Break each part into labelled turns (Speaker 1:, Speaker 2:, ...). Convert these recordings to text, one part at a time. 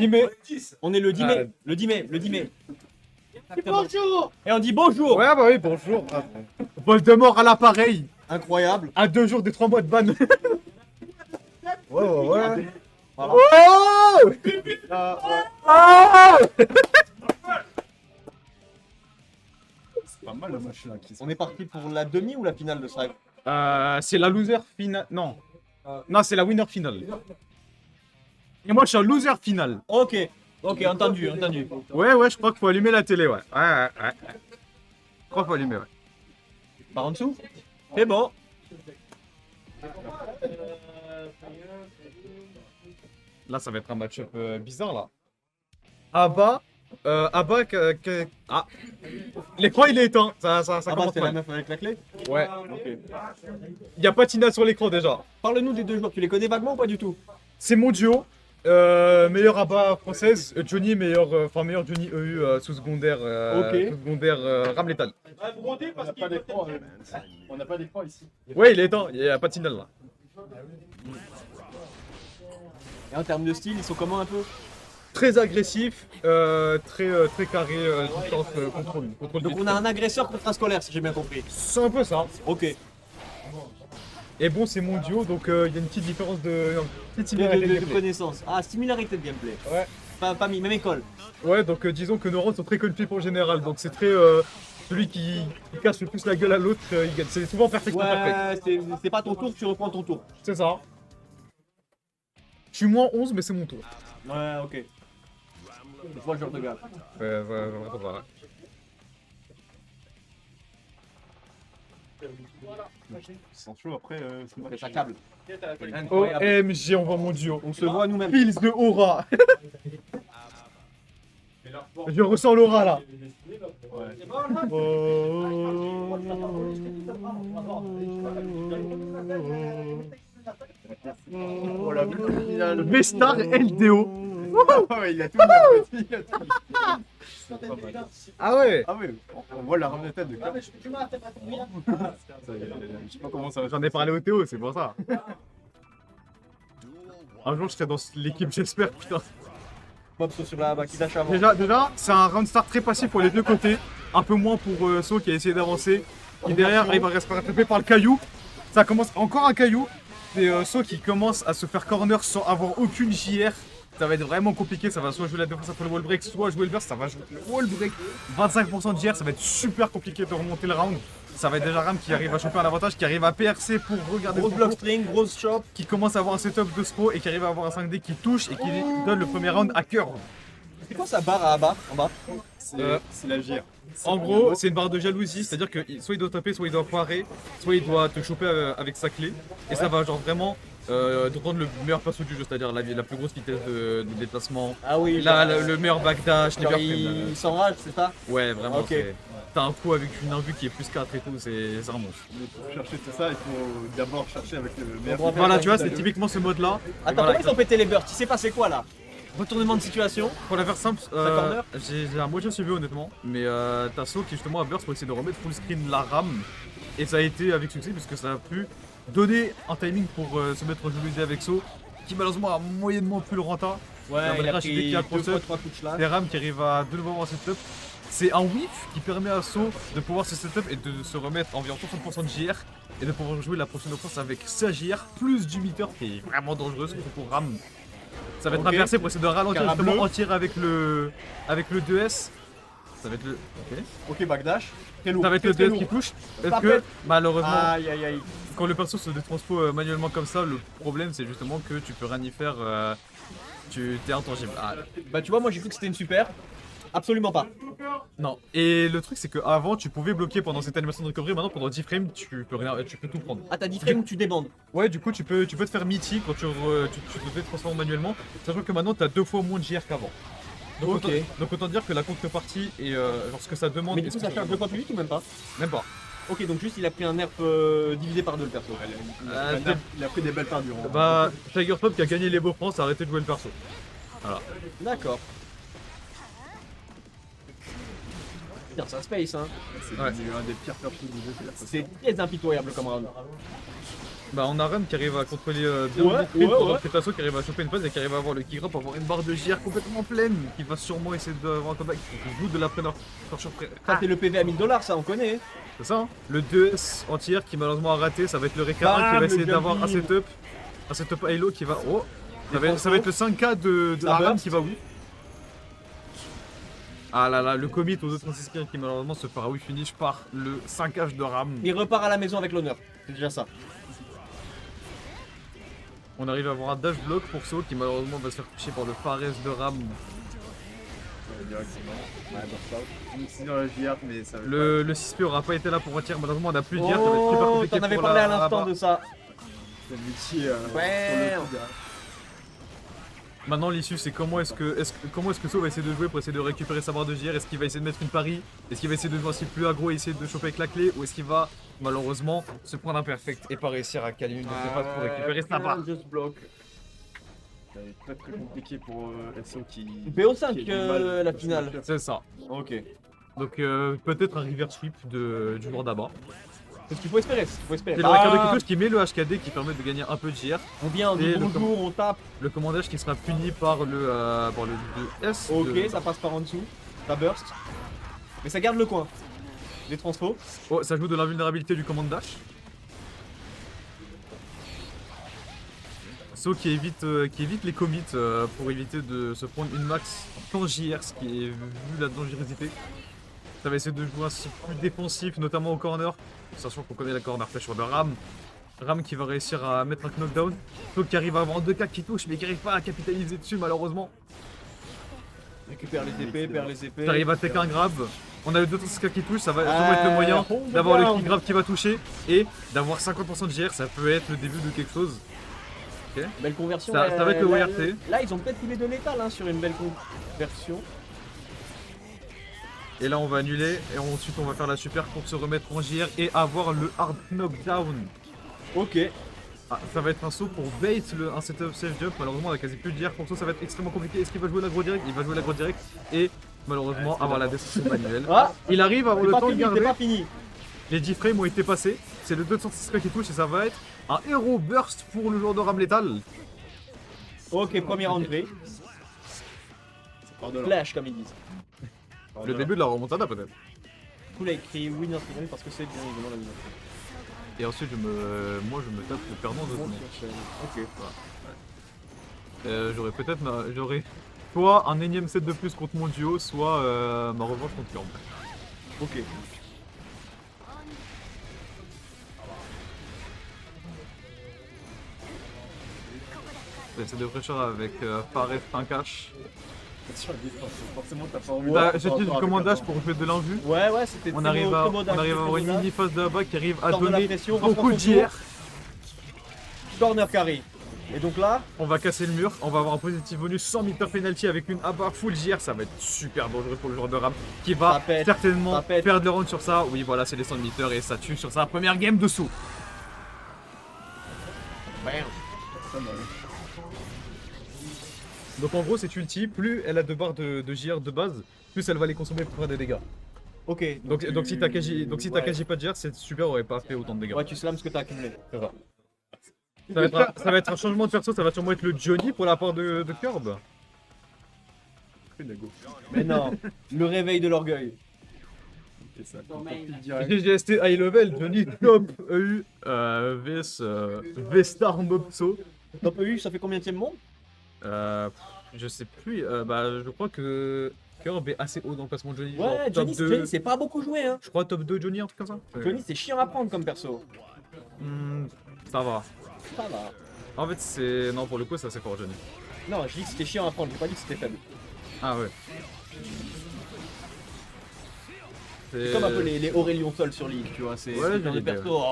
Speaker 1: 10 mai.
Speaker 2: On est le 10 mai. Le 10 mai. Le 10 mai. Bonjour. Et on dit bonjour.
Speaker 1: Ouais, bah oui, bonjour. Voldemort à l'appareil.
Speaker 2: Incroyable.
Speaker 1: À 2 jours des 3 mois de ban. Ouais.
Speaker 2: Voilà.
Speaker 1: Oh
Speaker 3: C'est pas mal le match là qui se
Speaker 2: On est parti pour la demi ou la finale de Strive?
Speaker 1: C'est la loser finale. Non. Non, c'est la winner finale. Et moi, je suis un loser final.
Speaker 2: Ok. Ok, entendu.
Speaker 1: Ouais, je crois qu'il faut allumer la télé, ouais. Ouais. Je crois qu'il faut allumer, ouais.
Speaker 2: Par en dessous? C'est bon.
Speaker 1: Là, ça va être un match-up bizarre, là. Abba, ah. L'écran, il est éteint. Ça
Speaker 2: Ah bah
Speaker 1: commence
Speaker 2: c'est la
Speaker 1: mal.
Speaker 2: meuf avec la clé?
Speaker 1: Ouais.
Speaker 2: Ok.
Speaker 1: Il y a Patina sur l'écran, déjà.
Speaker 2: Parle-nous des deux joueurs, tu les connais vaguement ou pas du tout?
Speaker 1: C'est mon duo. Meilleur Abba française. Johnny, meilleur Johnny EU sous secondaire.
Speaker 2: Ok.
Speaker 1: Sous secondaire Ramletal.
Speaker 3: On n'a pas d'écran, on n'a pas d'écran ici.
Speaker 1: Ouais, il est éteint. Il y a Patina, là.
Speaker 2: Et en termes de style, ils sont comment un peu?
Speaker 1: Très agressif, très carré, distance, contrôle
Speaker 2: Donc
Speaker 1: du
Speaker 2: on a un agresseur contre un scolaire si j'ai bien compris.
Speaker 1: C'est un peu ça.
Speaker 2: Ok.
Speaker 1: Et bon, c'est mon duo, donc il y a une petite différence une petite similarité de
Speaker 2: De
Speaker 1: gameplay.
Speaker 2: connaissance. Ah, similarité de gameplay.
Speaker 1: Ouais.
Speaker 2: Pas même école.
Speaker 1: Ouais, donc disons que nos rounds sont très conflicts en général, donc c'est très celui qui casse le plus la gueule à l'autre, il gagne. C'est souvent perfect.
Speaker 2: Ouais, c'est pas ton tour, tu reprends ton tour.
Speaker 1: C'est ça. Je suis moins 11, mais c'est mon tour.
Speaker 2: Ouais, ok. Je vois le genre de gars.
Speaker 1: Ouais, voilà.
Speaker 3: Sans chaud après ce match.
Speaker 2: C'est ça câble.
Speaker 1: OMG, on voit mon duo.
Speaker 2: On se voit nous-mêmes.
Speaker 1: Pills de aura. Je ressens l'aura là.
Speaker 3: Oh la bulle finale.
Speaker 1: V-Star LDO.
Speaker 3: Ouais, il a tout mis, il a tout mis.
Speaker 1: Ah ouais.
Speaker 3: Ah ouais, on voit la remise de tête de Cap. Je sais pas comment ça va.
Speaker 1: J'en ai parlé au Théo, c'est pour ça. Un jour je serai dans l'équipe, j'espère, putain.
Speaker 2: Mob sur la Bakita avant.
Speaker 1: Déjà c'est un round start très passif pour les deux côtés. Un peu moins pour So qui a essayé d'avancer. Qui derrière arrive à rester rattrapé par le caillou. Ça commence encore un caillou. C'est So qui commence à se faire corner sans avoir aucune JR. Ça va être vraiment compliqué, ça va soit jouer la défense après le wall break, soit jouer le burst, ça va jouer le wall break. 25% de JR, ça va être super compliqué de remonter le round. Ça va être déjà Ram qui arrive à choper un avantage, qui arrive à PRC pour regarder
Speaker 2: Grosse
Speaker 1: son
Speaker 2: block
Speaker 1: tour,
Speaker 2: string, grosse chop.
Speaker 1: qui commence à avoir un setup de spro et qui arrive à avoir un 5D qui touche et qui donne le premier round à cœur.
Speaker 2: C'est quoi sa barre à bas en bas?
Speaker 3: C'est la gire.
Speaker 1: En gros, c'est une barre de jalousie, c'est-à-dire que soit il doit taper, soit il doit foirer, soit il doit te choper avec sa clé. Et ça va genre vraiment te rendre le meilleur perso du jeu, c'est-à-dire la plus grosse vitesse de déplacement,
Speaker 2: Ah oui,
Speaker 1: le meilleur backdash, les
Speaker 2: genre,
Speaker 1: meilleurs frames.
Speaker 2: il s'enrage, c'est ça?
Speaker 1: Ouais, vraiment,
Speaker 2: Ok.
Speaker 1: t'as un coup avec une invue qui est plus 4 et tout, c'est un monstre.
Speaker 3: Pour chercher tout ça, il faut d'abord chercher avec le meilleur.
Speaker 2: Bon,
Speaker 1: Voilà, tu vois, c'est typiquement ce mode-là.
Speaker 2: Attends,
Speaker 1: Voilà,
Speaker 2: comment ils ont pété les bursts? Il s'est passé quoi là? Retournement de situation.
Speaker 1: pour la faire simple,
Speaker 2: corner
Speaker 1: j'ai un moitié suivi honnêtement, mais t'as So qui justement a burst pour essayer de remettre full screen la RAM, et ça a été avec succès puisque ça a pu donner un timing pour se mettre en jalousie avec So, qui malheureusement a moyennement pu le renta.
Speaker 2: Ouais, il a
Speaker 1: Crash
Speaker 2: pris
Speaker 1: qui a
Speaker 2: 2
Speaker 1: cross-up.
Speaker 2: fois 3 coups de slash.
Speaker 1: Des RAM qui arrivent à de nouveau avoir un setup. C'est un whiff qui permet à So de pouvoir se setup et de se remettre environ 60% de JR et de pouvoir jouer la prochaine offense avec sa JR plus du meter qui est vraiment dangereux surtout pour RAM. Ça va être
Speaker 2: Ok.
Speaker 1: inversé pour essayer de ralentir
Speaker 2: Cara
Speaker 1: justement
Speaker 2: bleu.
Speaker 1: en tir avec le 2S. Ça va être le. Ok.
Speaker 3: Ok, backdash. Très lourd.
Speaker 1: Ça va être le
Speaker 3: très
Speaker 1: 2S
Speaker 3: lourd.
Speaker 1: qui touche. Parce
Speaker 2: Pas
Speaker 1: que
Speaker 2: bête.
Speaker 1: malheureusement,
Speaker 2: Aïe aïe aïe.
Speaker 1: quand le perso se détranspo manuellement comme ça, le problème c'est justement que tu peux rien y faire. Tu t'es intangible. Ah,
Speaker 2: Bah tu vois, moi j'ai cru que c'était une super. Absolument pas.
Speaker 1: non. Et le truc c'est qu'avant tu pouvais bloquer pendant cette animation de recovery, maintenant pendant 10 frames tu peux rien, tu peux tout prendre.
Speaker 2: Ah t'as 10 frames où tu débandes.
Speaker 1: Ouais, du coup tu peux te faire meaty quand tu te transformes manuellement, sachant que maintenant t'as 2 fois moins de JR qu'avant. Donc,
Speaker 2: Ok.
Speaker 1: donc autant dire que la contrepartie et genre ce que ça demande.
Speaker 2: Mais du
Speaker 1: et
Speaker 2: coup
Speaker 1: ce
Speaker 2: ça
Speaker 1: que
Speaker 2: charge 2 fois plus vite ou même pas?
Speaker 1: Même pas.
Speaker 2: Ok, donc juste il a pris un nerf divisé par 2 le perso.
Speaker 3: Il a pris des belles perdures.
Speaker 1: Bah, Tiger Top qui a gagné les beaux France a arrêté de jouer le perso.
Speaker 2: D'accord. Putain, c'est un space hein.
Speaker 3: C'est
Speaker 1: Ouais.
Speaker 3: devenu un des pires persos du jeu.
Speaker 2: C'est très impitoyable comme round.
Speaker 1: Bah on a Ram qui arrive à contrôler bien
Speaker 2: Ouais,
Speaker 1: le sprint,
Speaker 2: ouais,
Speaker 1: pendant
Speaker 2: ouais.
Speaker 1: que Tasso qui arrive à choper une phase et qui arrive à avoir le kick drop, avoir une barre de JR complètement pleine, qui va sûrement essayer d'avoir un comeback. Il joue de la preneur.
Speaker 2: Ça fait le PV à 1000 $, ça on connaît.
Speaker 1: C'est ça hein. Le 2S en tir qui malheureusement a raté, ça va être le Reka 1 qui
Speaker 2: Bam,
Speaker 1: va
Speaker 2: le
Speaker 1: essayer d'avoir un
Speaker 2: jumping.
Speaker 1: setup Halo qui va... Oh ça va être le 5K de
Speaker 2: Ça
Speaker 1: Ram
Speaker 2: burst.
Speaker 1: qui va oui. Ah là là, le commit aux 236 qui malheureusement se fera oui finish par le 5H de Ram.
Speaker 2: Il repart à la maison avec l'honneur. C'est déjà ça.
Speaker 1: On arrive à avoir un dash block pour So qui malheureusement va se faire toucher par le Fares de Ram.
Speaker 3: Directement. Ouais, bah, c'est dans la JR, mais ça va.
Speaker 1: Le 6P aura pas été là pour retirer, malheureusement on a plus de dire, ça va être super
Speaker 2: Oh,
Speaker 1: compliqué
Speaker 2: t'en avais
Speaker 1: pour
Speaker 2: parlé à
Speaker 1: la
Speaker 2: l'instant
Speaker 1: Rabat.
Speaker 2: de ça.
Speaker 3: C'est multi.
Speaker 2: Ouais.
Speaker 3: Sur le coup, derrière.
Speaker 1: Maintenant l'issue c'est comment est-ce que So va essayer de jouer pour essayer de récupérer sa barre de JR. Est-ce qu'il va essayer de mettre une pari? Est-ce qu'il va essayer de jouer ainsi plus aggro et essayer de choper avec la clé? Ou est-ce qu'il va malheureusement se prendre un perfect et pas réussir à caler une de ses pattes pour récupérer sa barre?
Speaker 3: Just block. Ça va être très très compliqué pour SO qui.
Speaker 2: BO5
Speaker 3: qui a du mal.
Speaker 2: la finale.
Speaker 1: C'est ça.
Speaker 2: Ok.
Speaker 1: Donc peut-être un reverse sweep du joueur d'Aba.
Speaker 2: C'est ce qu'il faut espérer. C'est ce qu'il faut espérer.
Speaker 1: C'est le Ricardo qui touche qui met le HKD qui permet de gagner un peu de JR.
Speaker 2: On vient, on dit
Speaker 1: Et le
Speaker 2: bonjour, on tape.
Speaker 1: Le commandage qui sera puni par le 2S.
Speaker 2: Ok,
Speaker 1: de-
Speaker 2: ça passe par en dessous. Ça burst. Mais ça garde le coin. Les transfos.
Speaker 1: Oh, ça joue de l'invulnérabilité du command dash. So qui évite les commits pour éviter de se prendre une max sans JR, ce qui est vu la dangerosité. Ça va essayer de jouer ainsi plus défensif, notamment au corner. Sachant qu'on connaît la corner pressure de Ram. Ram qui va réussir à mettre un knockdown. So qui arrive à avoir 2K qui touche mais qui n'arrive pas à capitaliser dessus malheureusement.
Speaker 2: Récupère les épées, perd les épées.
Speaker 1: T'arrives à take un grab. On a le 200 qui touche, ça va sûrement être le moyen
Speaker 2: hold
Speaker 1: d'avoir le
Speaker 2: down.
Speaker 1: kick grab qui va toucher et d'avoir 50% de JR, ça peut être le début de quelque chose.
Speaker 2: Belle conversion.
Speaker 1: Ça va être le
Speaker 2: là,
Speaker 1: ORT.
Speaker 2: Là, ils ont peut-être tous les deux létal hein, sur une belle conversion.
Speaker 1: Et là on va annuler et ensuite on va faire la super pour se remettre en JR et avoir le hard knockdown.
Speaker 2: Ok.
Speaker 1: Ah, ça va être un saut pour bait un setup safe jump. Malheureusement on a quasi plus de JR pour ça, ça va être extrêmement compliqué. Est-ce qu'il va jouer l'agro direct? Il va jouer l'agro direct et malheureusement avoir la destruction manuelle.
Speaker 2: Ah,
Speaker 1: Il arrive à avoir
Speaker 2: c'est
Speaker 1: le
Speaker 2: pas
Speaker 1: temps de
Speaker 2: fini, c'est
Speaker 1: garder.
Speaker 2: pas fini.
Speaker 1: Les 10 frames ont été passés. C'est le 206 qui touche et ça va être un hero burst pour le joueur de Ram Lethal.
Speaker 2: Ok, première entrée.
Speaker 3: Pardon.
Speaker 2: Flash, comme ils disent.
Speaker 1: Le début de la remontada peut-être.
Speaker 2: Tout là écrit winner Freedom parce que c'est bien évidemment la winner.
Speaker 1: Et ensuite moi je me tape le perdant de tout.
Speaker 2: Ok.
Speaker 1: J'aurais soit un énième set de plus contre mon duo, soit ma revanche contre Kurb.
Speaker 2: Ok.
Speaker 1: Set de fraîcheur avec Fares, un cache.
Speaker 3: Sur la distance, forcément t'as pas envie
Speaker 1: Bah,
Speaker 3: de-
Speaker 1: j'utilise le commandage pour jouer de l'invue.
Speaker 2: Ouais, ouais, c'était
Speaker 1: On
Speaker 2: très
Speaker 1: arrive
Speaker 2: beau,
Speaker 1: à
Speaker 2: très beau dash, très
Speaker 1: avoir
Speaker 2: beau
Speaker 1: une
Speaker 2: dash.
Speaker 1: mini phase de là-bas qui arrive à
Speaker 2: Sort de la
Speaker 1: donner
Speaker 2: pression,
Speaker 1: beaucoup de
Speaker 2: reprend son
Speaker 1: JR.
Speaker 2: Corner carry. Et donc là,
Speaker 1: On va casser le mur, on va avoir un positif bonus 100 meter penalty avec une ABA full JR, ça va être super dangereux pour le joueur de Ram qui va
Speaker 2: Ça pète,
Speaker 1: certainement
Speaker 2: ça pète.
Speaker 1: perdre le round sur ça. Oui voilà c'est les 100 meters et ça tue sur sa première game dessous. Donc en gros c'est ulti, plus elle a de barres de JR de base, plus elle va les consommer pour faire des dégâts.
Speaker 2: ok.
Speaker 1: Donc si t'as quasi pas de JR, c'est super aurait pas fait autant de dégâts.
Speaker 2: Ouais, tu slams ce que t'as accumulé.
Speaker 1: C'est ça. Ça va être un changement de perso, ça va sûrement être le Johnny pour la part de Curb.
Speaker 2: Mais non, le réveil de l'orgueil.
Speaker 3: C'est ça. Direct.
Speaker 1: GGST high level, Johnny top EU, VS, V-Star Mobso.
Speaker 2: Top EU, ça fait combien de monde?
Speaker 1: Je sais plus, je crois que Curb est assez haut dans le classement de Johnny.
Speaker 2: Ouais,
Speaker 1: genre
Speaker 2: Johnny,
Speaker 1: top 2.
Speaker 2: Johnny c'est pas beaucoup joué hein.
Speaker 1: Je crois top 2 Johnny, un truc comme ça.
Speaker 2: Johnny c'est chiant à prendre comme perso.
Speaker 1: Ça va.
Speaker 2: Ça va.
Speaker 1: En fait, c'est. Non, pour le coup, ça c'est fort Johnny.
Speaker 2: Non, je dis que c'était chiant à prendre, j'ai pas dit que c'était faible.
Speaker 1: Ah ouais.
Speaker 2: C'est comme un peu les Aurelion Sol sur League, tu vois, c'est
Speaker 1: Ouais,
Speaker 2: c'est dans
Speaker 1: j'ai
Speaker 2: les
Speaker 1: l'idée,
Speaker 2: persos. Oh.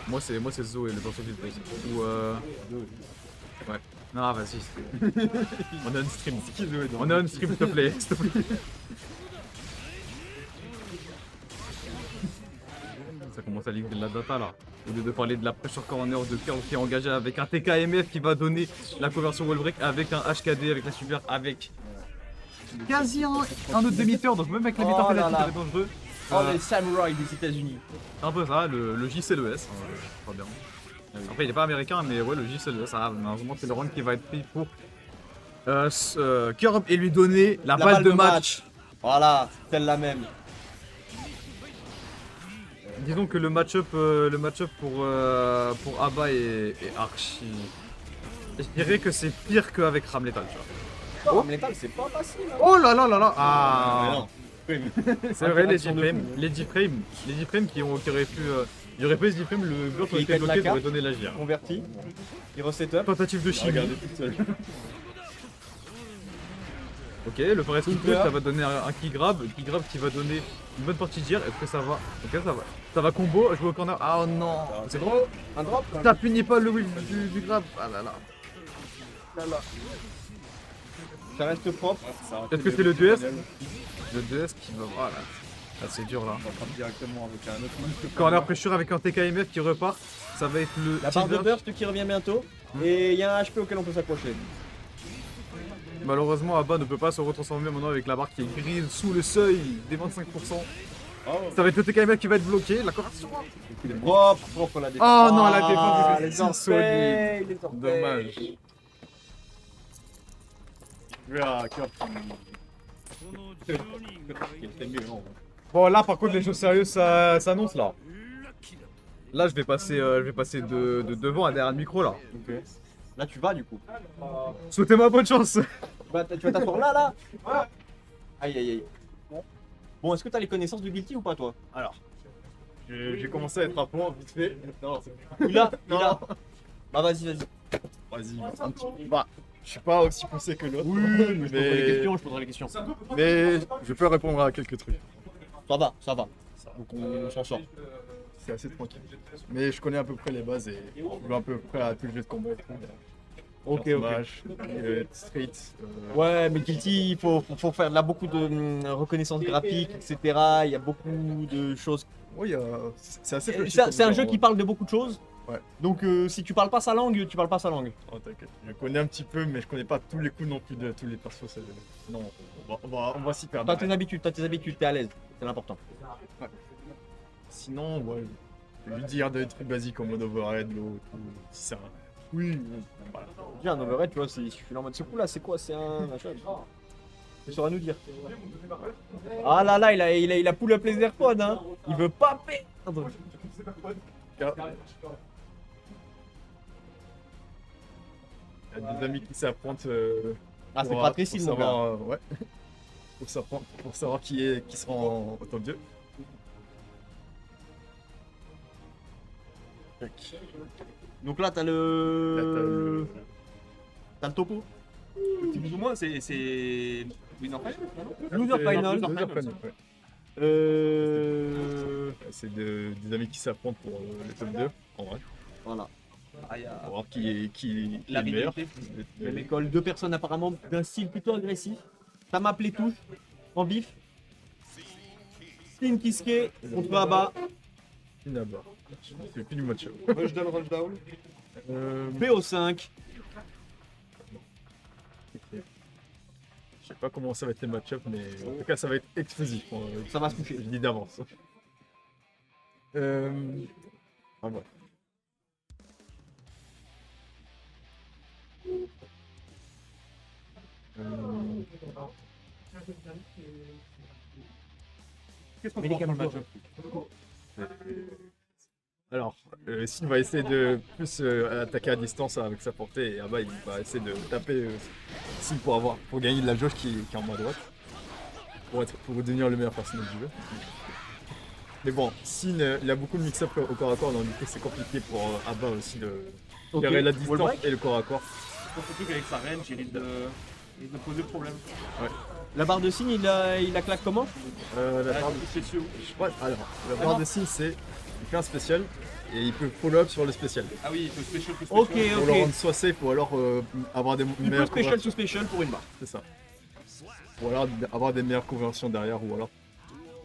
Speaker 1: Moi, c'est Zoé, le perso qui te pose. Ou Ouais. Non, vas-y. On est on stream. On est on stream, s'il te plaît. S'il te plaît. Ça commence à lire de la data là. Au lieu de parler de la pressure corner de Curl qui est engagé avec un TKMF qui va donner la conversion wall break avec un HKD, avec la super, avec quasi un autre demi-heure. Donc même avec la
Speaker 2: Oh
Speaker 1: mi-temps
Speaker 2: là
Speaker 1: penalty,
Speaker 2: là.
Speaker 1: ça va être dangereux.
Speaker 2: Oh, les samouraïs des États-Unis.
Speaker 1: C'est un peu ça, le J c'est le S. Pas bien. Après, il est pas américain, mais ouais, le J, ça va. Malheureusement, c'est le round qui va être pris pour Curb et lui donner la balle de match.
Speaker 2: Voilà, celle-là même.
Speaker 1: Disons que le match-up pour Abba est archi. Je dirais que c'est pire qu'avec Ramletal, tu vois.
Speaker 2: Oh, Metal, c'est pas facile. Hein.
Speaker 1: Oh là là là là.
Speaker 3: Mais
Speaker 1: Ah.
Speaker 3: non.
Speaker 1: C'est vrai, les
Speaker 2: Interaction de
Speaker 1: D-frames. Les D-frames qui auraient pu. Il y aurait pas eu ce D-frame, le bloc
Speaker 2: Qui
Speaker 1: aurait été
Speaker 2: pète la
Speaker 1: bloqué, ça
Speaker 2: carte.
Speaker 1: aurait donné la GR.
Speaker 2: Converti. Il reset up.
Speaker 1: Tentative de chimie.
Speaker 3: Regardez toute seule.
Speaker 1: Ok, le forest kick
Speaker 2: Super.
Speaker 1: ça va donner un key grab qui va donner une bonne partie de GR. Est-ce que ça va? Ok, ça va. Ça va combo, jouer au corner. Ah oh non.
Speaker 2: C'est gros. Un drop.
Speaker 1: Ça punit pas le wheel du grab. Ah là là.
Speaker 2: Ça reste propre.
Speaker 1: Est-ce que c'est le 2S? Le 2S qui va. Voilà. Ah, c'est dur là.
Speaker 3: On va prendre directement avec un autre move.
Speaker 1: Corner pressure avec un TKMF qui repart. Ça va être le.
Speaker 2: La barre de
Speaker 1: teaser.
Speaker 2: burst qui revient bientôt. Et il y a un HP auquel on peut s'accrocher.
Speaker 1: Malheureusement, Abba ne peut pas se retransformer maintenant avec la barre qui est grise sous le seuil des 25%.
Speaker 3: Oh,
Speaker 1: Ça va être le TKMF qui va être bloqué. La conversion.
Speaker 2: Propre, propre la défense.
Speaker 1: Oh non, la défense
Speaker 2: Ah,
Speaker 1: était
Speaker 2: les
Speaker 1: si
Speaker 2: orteils,
Speaker 1: solide.
Speaker 2: les orteils.
Speaker 1: Dommage.
Speaker 3: ah, Curb c'est mieux, non.
Speaker 1: Bon, là par contre, les choses sérieuses ça s'annonce là. Là, je vais passer de devant à derrière le micro là.
Speaker 2: Ok. Là, tu vas du coup.
Speaker 1: Souhaitez-moi bonne chance.
Speaker 2: Bah, tu vas t'asseoir là. Aïe, aïe, aïe. Bon, est-ce que t'as les connaissances du Guilty ou pas, toi?
Speaker 3: Alors, j'ai commencé à être à fond vite fait. Non, c'est
Speaker 2: Il a. Bah, vas-y.
Speaker 3: vas-y. Un petit... Bah, je suis pas aussi poussé que l'autre.
Speaker 2: Oui, mais je poserai les questions.
Speaker 3: Mais je peux répondre à quelques trucs.
Speaker 2: Ça va. Donc, on s'en sort.
Speaker 3: C'est assez tranquille. Mais je connais à peu près les bases et je joue à peu près à tous les jeux de combat et tout.
Speaker 2: Ok,
Speaker 3: Genre
Speaker 2: ok.
Speaker 3: Smash, Street.
Speaker 2: Ouais, mais Guilty, il faut faire là beaucoup de reconnaissance graphique, etc. Il y a beaucoup de choses.
Speaker 3: Oui, c'est assez flashy
Speaker 2: C'est
Speaker 3: comme
Speaker 2: un jeu qui
Speaker 3: ouais.
Speaker 2: parle de beaucoup de choses.
Speaker 3: Ouais.
Speaker 2: Donc, si tu parles pas sa langue, tu parles pas sa langue.
Speaker 3: Oh, t'inquiète. Je connais un petit peu, mais je connais pas tous les coups non plus de tous les persos. Non, on va s'y perdre.
Speaker 2: T'as tes habitudes, t'es à l'aise. C'est l'important.
Speaker 3: Sinon, ouais, je vais lui dire des trucs basiques en mode overhead, l'eau, tout. Si ça. Oui, voilà.
Speaker 2: Déjà, un overhead, tu vois, je suis là en mode c'est cool là, c'est quoi? C'est un machin. Tu sauras nous dire. Ah là là, il a pull up les AirPods, hein. Il veut pas perdre.
Speaker 3: Il y a des amis qui s'affrontent.
Speaker 2: Ah, c'est
Speaker 3: pour-
Speaker 2: pas très facile,
Speaker 3: pour
Speaker 2: mon gars.
Speaker 3: savoir, ouais. Pour savoir qui sera en top 2.
Speaker 2: Donc là, t'as
Speaker 3: Là,
Speaker 2: le.
Speaker 3: t'as
Speaker 2: T'as le topo.
Speaker 4: Plus ou moins, c'est. Winner Final.
Speaker 2: Loser final.
Speaker 3: Loser final, ouais. C'est des amis qui s'affrontent pour le top 2, en vrai.
Speaker 2: Voilà.
Speaker 4: Ah, il y a
Speaker 3: Pour voir qui est
Speaker 4: la
Speaker 3: le meilleur.
Speaker 4: rivalité.
Speaker 2: Même école, deux personnes apparemment d'un style plutôt agressif. Ça m'a les touches en bif. Slim Kiske contre Abba.
Speaker 3: Inaba. C'est plus du match.
Speaker 4: Rushdown.
Speaker 2: BO5.
Speaker 3: Je sais pas comment ça va être les match-up, mais en tout cas, ça va être explosif.
Speaker 2: Ça va se coucher.
Speaker 3: Je dis d'avance. Ah, bref.
Speaker 4: Qu'est-ce qu'on prend pour le match?
Speaker 3: Alors, Sin va essayer de plus attaquer à distance avec sa portée et Abba il va essayer de taper Sin pour gagner de la jauge qui est en main droite. Pour devenir le meilleur personnage du jeu. Mais bon, Sin il a beaucoup de mix-up au corps à corps, donc du coup c'est compliqué pour Abba aussi de
Speaker 2: Ok,
Speaker 3: gérer la
Speaker 2: wall
Speaker 3: distance
Speaker 2: break.
Speaker 3: et le corps à corps.
Speaker 4: Surtout qu'avec sa range, il risque de poser problème.
Speaker 2: La barre de signe, il la claque comment?
Speaker 3: La
Speaker 4: Ah,
Speaker 3: barre de...
Speaker 4: c'est sûr.
Speaker 3: Ouais, alors, la barre de Sin c'est il fait un spécial et il peut follow-up sur le spécial.
Speaker 4: Ah oui, il peut special, peut
Speaker 2: Ok,
Speaker 4: special.
Speaker 3: Pour le rendre soit safe ou alors avoir des
Speaker 2: Il peut
Speaker 3: meilleures
Speaker 2: special
Speaker 3: conversions.
Speaker 2: to special pour une barre.
Speaker 3: C'est ça. Ou alors avoir des meilleures conversions derrière ou alors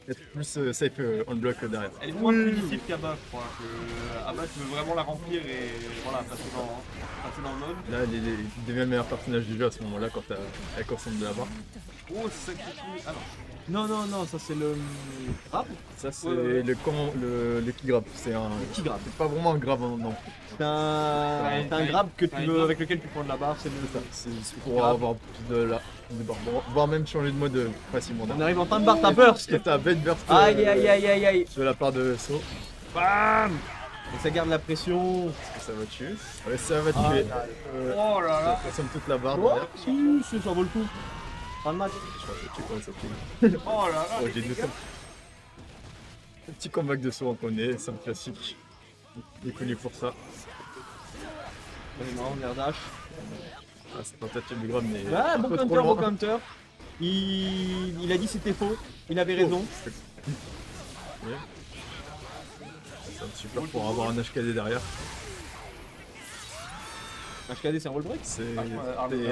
Speaker 3: être plus safe on block derrière.
Speaker 4: Elle est moins punitive qu'Abba, je crois. Que Abba, tu veux vraiment la remplir et voilà, passer dans le mode.
Speaker 3: Là, il devient le meilleur personnage du jeu à ce moment-là quand elle consomme de la barre.
Speaker 4: Oh, c'est ça qui est. Ah non.
Speaker 2: Non, non, non, ça c'est le. Grave.
Speaker 3: Ça, c'est
Speaker 4: Ouais.
Speaker 3: le qui grab. C'est un.
Speaker 2: Qui grave.
Speaker 3: C'est pas vraiment un grab, hein, non.
Speaker 2: C'est un grab que tu veux, avec lequel tu prends de la barre, c'est le.
Speaker 3: C'est pour avoir plus de barre. Voire même changer de mode facilement.
Speaker 2: On arrive en fin de barre, t'as burst.
Speaker 3: Et t'as bête burst
Speaker 2: Aïe aïe aïe aïe aïe.
Speaker 3: de la part de So.
Speaker 2: Bam. Et ça garde la pression.
Speaker 3: Est-ce que ça va tuer? Ouais, ça va
Speaker 2: Ah,
Speaker 3: tuer.
Speaker 4: Oh là
Speaker 3: Ça
Speaker 4: là.
Speaker 3: consomme toute la barre.
Speaker 2: Oh,
Speaker 3: derrière.
Speaker 2: si, ça vaut le coup. Fin de match.
Speaker 3: Je crois que tu sais quoi, ça tue.
Speaker 4: Oh là là.
Speaker 3: Oh,
Speaker 4: les
Speaker 3: j'ai deux
Speaker 4: dégâts.
Speaker 3: temps. Le petit comeback de So, on connaît, c'est un classique. Il est connu pour ça.
Speaker 2: Vraiment, Verdache.
Speaker 3: Ah, c'est tentative de grab, mais.
Speaker 2: Ah,
Speaker 3: un
Speaker 2: bon
Speaker 3: peu trop
Speaker 2: counter, bon
Speaker 3: loin.
Speaker 2: counter. Il a dit c'était faux. Il avait raison.
Speaker 3: Ouais. C'est super pour avoir un HKD derrière.
Speaker 2: HKD, c'est un wall break.
Speaker 3: C'est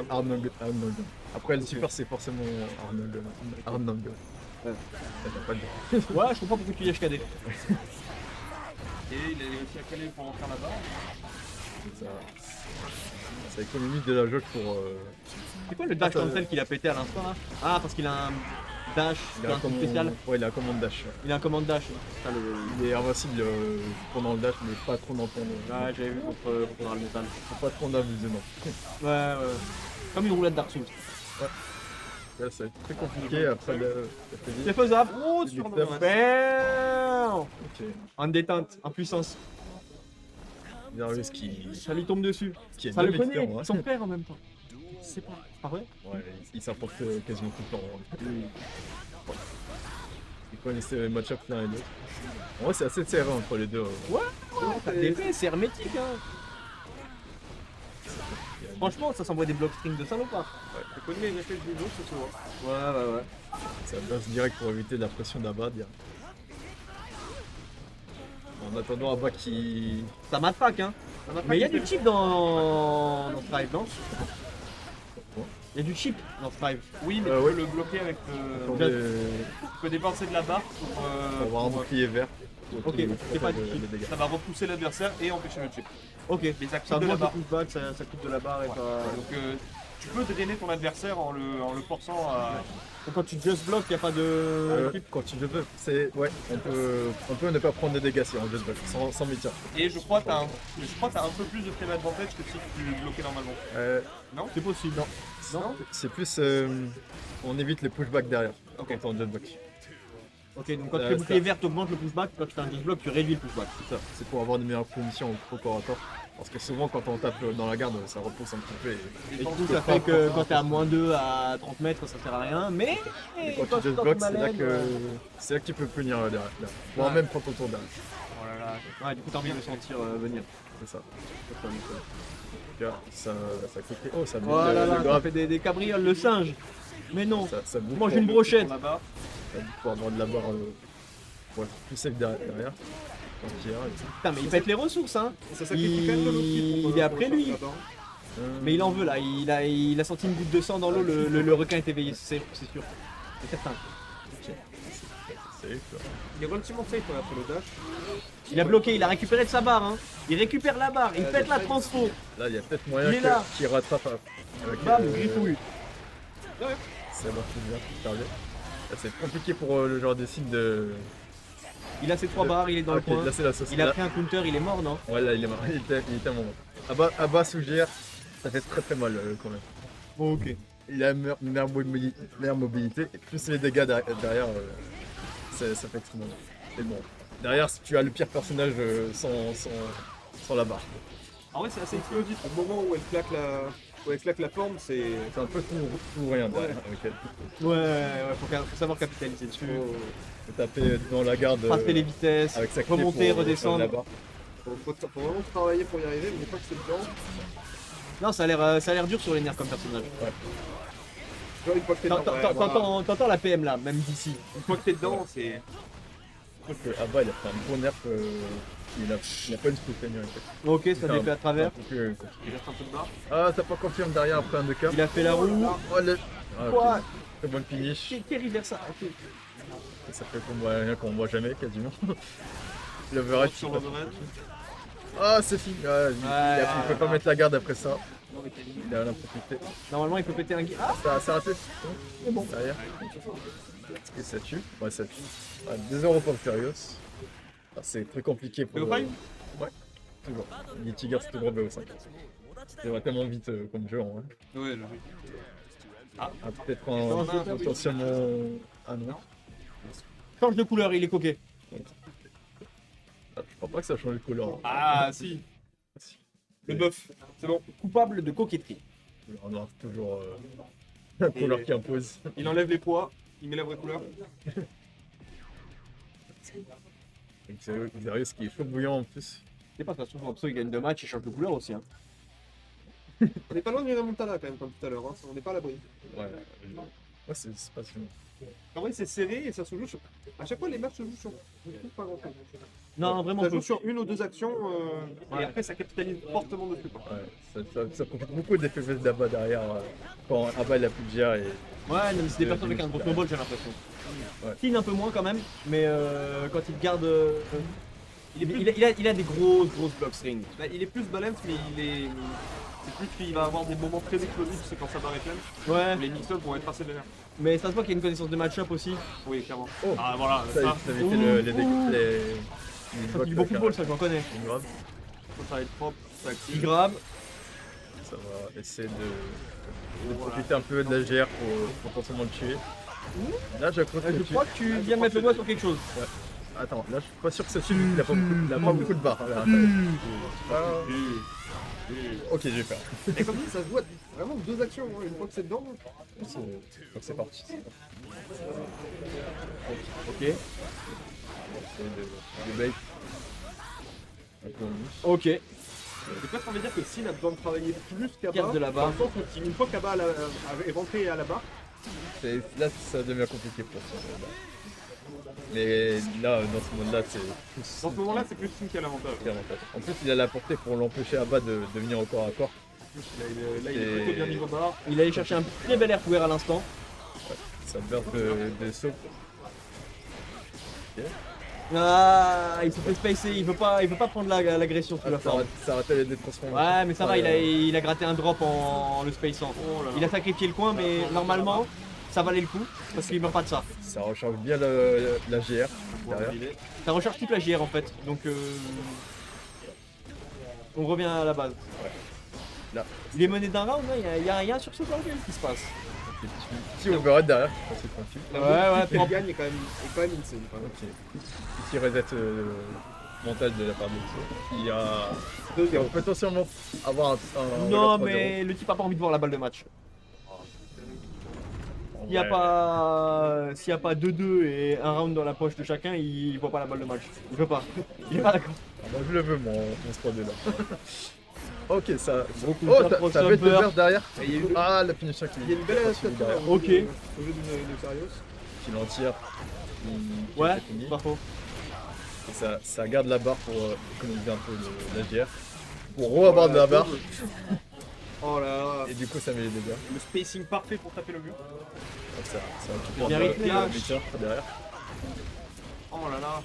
Speaker 4: Arnold.
Speaker 3: Arnold. Après, le super, c'est forcément Arnold.
Speaker 2: Ouais.
Speaker 3: Ça va pas le dire.
Speaker 2: Ouais, je comprends pourquoi tu dis HKD.
Speaker 4: Et il a réussi à caler pour en faire là-bas.
Speaker 3: Ça économise de la jauge pour.
Speaker 2: C'est quoi le dash cancel qu'il a pété à l'instant là? Ah, parce qu'il a un dash,
Speaker 3: Il
Speaker 2: un
Speaker 3: a un
Speaker 2: truc spécial.
Speaker 3: Ouais, il a un commande dash.
Speaker 2: Il a un commande dash. Ça, le...
Speaker 3: Il est invincible pendant le dash, mais pas trop dans ton.
Speaker 2: Ouais, j'avais vu contre le métal.
Speaker 3: Pas trop d'abuser, non.
Speaker 2: Ouais. Comme une roulade Dark Souls.
Speaker 3: Là, ça va être très compliqué après le.
Speaker 2: C'est faisable. Oh,
Speaker 3: sur
Speaker 2: sur
Speaker 3: le-
Speaker 2: Bam.
Speaker 3: Ok.
Speaker 2: En détente, en puissance.
Speaker 3: Darius qui.
Speaker 2: Ça lui tombe dessus.
Speaker 3: Qui est
Speaker 2: Ça le
Speaker 3: bien
Speaker 2: connaît,
Speaker 3: méfiant, hein.
Speaker 2: son frère en même temps. C'est pas vrai?
Speaker 3: Ouais, il s'importe quasiment tout le temps. Hein. Il connaissait les match-ups l'un et l'autre. En vrai, c'est assez serré entre les deux.
Speaker 2: KDP, c'est hermétique hein. Franchement, ça s'envoie des block strings de salopard.
Speaker 4: Je connais les effets du dos, c'est tout.
Speaker 2: Ouais.
Speaker 3: Ça passe direct pour éviter la pression d'Abba. En attendant Abba qui.
Speaker 2: Ça mate pack hein. Mais il y a du chip dans Strive, non? Il y a du chip dans Strive.
Speaker 4: Oui, mais
Speaker 3: Ouais.
Speaker 4: tu peux le bloquer avec
Speaker 3: Pour
Speaker 4: le.
Speaker 3: des-
Speaker 4: Tu peux dépenser de la barre
Speaker 3: pour avoir un bouclier vert.
Speaker 2: Ok, c'est pas du
Speaker 3: les
Speaker 2: chip.
Speaker 3: dégâts.
Speaker 4: Ça va repousser l'adversaire et empêcher le chip.
Speaker 2: Ok,
Speaker 4: Mais ça
Speaker 2: ça
Speaker 4: coûte de la
Speaker 2: augmente le
Speaker 4: barre.
Speaker 2: pushback, ça coûte de la barre et pas...
Speaker 4: Donc tu peux drainer ton adversaire en le forçant à.
Speaker 2: Donc quand tu just block, y a pas de...
Speaker 3: Quand tu le veux, c'est. Ouais, on peut ne pas prendre de dégâts si on just block, sans métier.
Speaker 4: Et je crois que t'as un peu plus de frame advantage que si tu le bloquais normalement. Non?
Speaker 2: C'est possible.
Speaker 4: Non?
Speaker 3: C'est plus. On évite les pushbacks derrière quand on just block.
Speaker 2: Ok, donc quand tu
Speaker 3: Ça-
Speaker 2: fais bouclier
Speaker 3: ça-
Speaker 2: vert, tu augmentes le pushback, quand tu fais un just block, tu réduis le pushback.
Speaker 3: C'est ça, c'est pour avoir de meilleures positions au corps à corps. Parce que souvent, quand on tape dans la garde, ça repousse un petit peu. Et
Speaker 2: Et du
Speaker 3: tu
Speaker 2: coup,
Speaker 3: peux
Speaker 2: ça
Speaker 3: pas
Speaker 2: fait que
Speaker 3: prendre-
Speaker 2: quand t'es à -2 à 30 mètres, ça sert à rien, mais
Speaker 3: Et quand tu
Speaker 2: tu
Speaker 3: just
Speaker 2: tapes
Speaker 3: bloques,
Speaker 2: ma laine,
Speaker 3: c'est là que tu peux punir derrière. Voire
Speaker 2: Ouais.
Speaker 3: même prendre ton tour derrière.
Speaker 4: Oh là là.
Speaker 2: Ouais, du coup, t'as envie de le sentir venir.
Speaker 3: C'est ça. En tout cas, ça clique. Oh, ça bouge.
Speaker 2: Oh là
Speaker 3: le
Speaker 2: là, ça
Speaker 3: grab,
Speaker 2: fait des cabrioles, le singe. Mais non,
Speaker 3: ça bouge.
Speaker 2: mange
Speaker 3: pour-
Speaker 2: une brochette.
Speaker 4: Pour la barre.
Speaker 3: ça bouge pour avoir de la barre. Pour être plus safe derrière. Quand il y a,
Speaker 2: Putain, mais il pète les ressources, hein.
Speaker 4: Ça sacrifie quand même de l'eau
Speaker 2: Il est après lui. Mais il en veut là, il a senti une goutte de sang dans l'eau, le requin est éveillé, c'est sûr. C'est certain.
Speaker 3: c'est safe.
Speaker 4: Il est relativement safe après le dash.
Speaker 2: Il a bloqué, il a récupéré de sa barre, hein. Il récupère la barre, il pète la transfo.
Speaker 3: Là, il y a peut-être moyen
Speaker 2: Il est là.
Speaker 3: qu'il rattrape avec
Speaker 2: Bam, griffouille.
Speaker 3: Ça va plus bien, super bien. Là, c'est compliqué pour le joueur des signes de.
Speaker 2: Il a ses 3 barres, il est dans
Speaker 3: Ok,
Speaker 2: le coin.
Speaker 3: là c'est la sauce.
Speaker 2: Il a
Speaker 3: Là-
Speaker 2: pris un counter, il est mort, non?
Speaker 3: Ouais, là il est mort. Il était un moment. Abba sous GR, ça fait très mal quand même.
Speaker 2: Bon, ok.
Speaker 3: Il a une meilleure mobilité et plus les dégâts derrière, ça fait extrêmement mal. Mais bon, derrière, si tu as le pire personnage sans la barre.
Speaker 4: En vrai, c'est assez explosif. Au moment où elle claque la forme, c'est.
Speaker 3: C'est un peu tout ou rien derrière avec elle.
Speaker 2: Ouais, faut savoir capitaliser dessus.
Speaker 3: Faut taper dans la garde
Speaker 2: Frapper les vitesses,
Speaker 3: avec sa clé
Speaker 2: remonter,
Speaker 3: pour,
Speaker 2: redescendre.
Speaker 3: la barre.
Speaker 4: Faut vraiment travailler pour y arriver, mais une fois que c'est dedans,
Speaker 2: Non, ça a l'air dur sur les nerfs comme personnage.
Speaker 4: une fois que t'es dedans, ouais, voilà.
Speaker 2: T'entends la PM là, même d'ici.
Speaker 4: Une fois que t'es dedans, c'est.
Speaker 3: Je trouve que Abba il a fait un bon nerf. Il a pas une split tenue en fait.
Speaker 2: Ok, ça
Speaker 3: Enfin,
Speaker 2: défait à travers.
Speaker 3: un peu plus-
Speaker 4: Il reste un peu de barre.
Speaker 3: Ah, t'as pas confirmé derrière après un 2K.
Speaker 2: Il a fait la roue.
Speaker 3: Oh, ah, ok.
Speaker 2: Quoi?
Speaker 3: Très bonne finish.
Speaker 2: Quel reversa? Ok.
Speaker 3: Ça fait rien qu'on voit jamais quasiment. L'overhead
Speaker 4: Sur l'overhead.
Speaker 3: Ah, c'est fini. Ah, il peut pas mettre la garde après ça. Il a l'impunité.
Speaker 2: Normalement, il peut péter un guide. Ah,
Speaker 3: Ça a raté.
Speaker 2: c'est bon.
Speaker 3: Derrière. Et ça tue. Ouais, ça tue. Ah, 2-0 pour Furious. Ah, c'est très compliqué pour.
Speaker 4: BO5
Speaker 3: Ouais, toujours. Les Tigers, c'est toujours BO5. Ça va tellement vite comme jeu en vrai.
Speaker 4: Ouais, logique.
Speaker 3: Ah, peut-être un potentiellement. Ah non.
Speaker 2: Change de couleur, il est coquet.
Speaker 3: Ah, je crois pas que ça change de couleur.
Speaker 4: Ah, si. Le buff, c'est bon.
Speaker 2: Coupable de coquetterie.
Speaker 3: On a toujours la couleur qui impose.
Speaker 4: Il enlève les poids, il met la vraie couleur.
Speaker 3: Donc c'est Darius qui est chaud bouillant en plus.
Speaker 2: C'est pas de toute façon, Absol il gagne 2 matchs, il change de couleur aussi. Hein.
Speaker 5: On n'est pas loin de remontada quand même, comme tout à l'heure. Hein. On n'est pas à l'abri.
Speaker 3: Ouais, c'est passionnant.
Speaker 5: En vrai, c'est serré et ça se joue sur. À chaque fois, les matchs se jouent sur. Je trouve pas grand chose.
Speaker 2: Non, vraiment
Speaker 5: Ça
Speaker 2: peu.
Speaker 5: joue sur une ou deux actions et après, ça capitalise fortement dessus. Quoi.
Speaker 3: Ouais, ça profite beaucoup des FFS d'Abba derrière quand Abba il a plus de GA et.
Speaker 2: Ouais, non, mais c'est des personnes avec un gros snowball, j'ai l'impression.
Speaker 3: Ouais.
Speaker 2: Finn un peu moins quand même, mais quand il garde. Il a des grosses block strings.
Speaker 5: Bah, il est plus balance, mais il est. C'est plus qu'il va avoir des moments très explosifs, c'est quand ça barre plein.
Speaker 2: Ouais,
Speaker 5: Les mix-ups vont être assez vénères.
Speaker 2: mais ça se voit qu'il y a une connaissance de match-up aussi.
Speaker 5: Oui, clairement.
Speaker 3: Oh,
Speaker 4: Ah, voilà,
Speaker 3: ça
Speaker 4: ça.
Speaker 3: ça évité les
Speaker 2: Ça du bon football, ça j'en connais.
Speaker 3: grave.
Speaker 5: Ça va être propre, ça
Speaker 2: Il
Speaker 5: active.
Speaker 2: grave.
Speaker 3: Ça va essayer de profiter un peu de la GR pour potentiellement le tuer. Là, je crois que
Speaker 2: Je crois que tu viens de mettre le doigt sur quelque chose.
Speaker 3: Attends, là, je suis pas sûr que ça tue. Il a pas beaucoup de barres. Là. Ok, je vais faire.
Speaker 5: Et comme dit, ça se joue à vraiment deux actions. Hein. Une fois que c'est dedans,
Speaker 3: C'est parti.
Speaker 2: Ok.
Speaker 3: C'est de bait. Un peu en niche.
Speaker 2: Ok.
Speaker 5: j'ai presque envie de dire que Sin a besoin de travailler plus qu'Abba.
Speaker 2: Garde de la barre.
Speaker 5: Dans le sens où une fois qu'Abba est rentré à la barre,
Speaker 3: Là, ça devient compliqué pour ça. Mais là, dans ce monde-là, c'est plus.
Speaker 5: dans ce moment-là, c'est plus Sin qui a l'avantage.
Speaker 3: qui est avantage. En plus, il a la portée pour l'empêcher Abba de venir au corps à corps.
Speaker 5: Là, il est plutôt bien niveau barre.
Speaker 2: Il allait chercher un très bel airware à l'instant.
Speaker 3: Ça burst de saut.
Speaker 2: Ah, il se fait spacer, il veut pas prendre l'agression sous la forme.
Speaker 3: Ça arrêtait les transformations.
Speaker 2: Ouais, mais ça va, il a gratté un drop en le spaceant. Il a sacrifié le coin, mais normalement, ça valait le coup, parce qu'il meurt pas de ça.
Speaker 3: Ça recharge bien la GR derrière.
Speaker 2: Ça recharge toute la JR en fait, donc on revient à la base.
Speaker 3: Là.
Speaker 2: Il est mené d'un round, hein, il y a un sursaut dans le game qui se passe.
Speaker 3: Petit overhead derrière, je pense que c'est tranquille.
Speaker 2: Ouais,
Speaker 5: Le
Speaker 2: propre.
Speaker 5: gagne est quand même insane. Quand même.
Speaker 3: Ok. Petit reset mental de la part de Lusso. Il va potentiellement avoir un
Speaker 2: Non,
Speaker 3: 3-0.
Speaker 2: mais le type a pas envie de voir la balle de match.
Speaker 3: En
Speaker 2: S'il n'y a
Speaker 3: vrai,
Speaker 2: pas 2-2 et un round dans la poche de chacun, il voit pas la balle de match. Il veut pas. Il est pas d'accord.
Speaker 3: moi, je le veux, mon 3-2 là. Ok, ça.
Speaker 2: Beaucoup
Speaker 3: Oh,
Speaker 2: de
Speaker 3: t'as bête de burst derrière.
Speaker 5: Et il y a eu
Speaker 3: Ah, la finition qui
Speaker 5: il y a une belle adaptation
Speaker 3: derrière.
Speaker 2: Ok.
Speaker 5: au jeu de Sarios.
Speaker 3: Qui l'en tire.
Speaker 2: Ouais,
Speaker 3: c'est fini.
Speaker 2: pas faux.
Speaker 3: Et ça garde la barre pour économiser un peu la GR. Pour re-avoir de la barre.
Speaker 5: Oh là là.
Speaker 3: Et du coup, ça met les dégâts.
Speaker 5: Le spacing parfait pour taper le mur.
Speaker 3: Donc ça récupère
Speaker 2: Bien rythmé,
Speaker 3: le
Speaker 2: hein.
Speaker 3: meter derrière.
Speaker 5: Oh là là.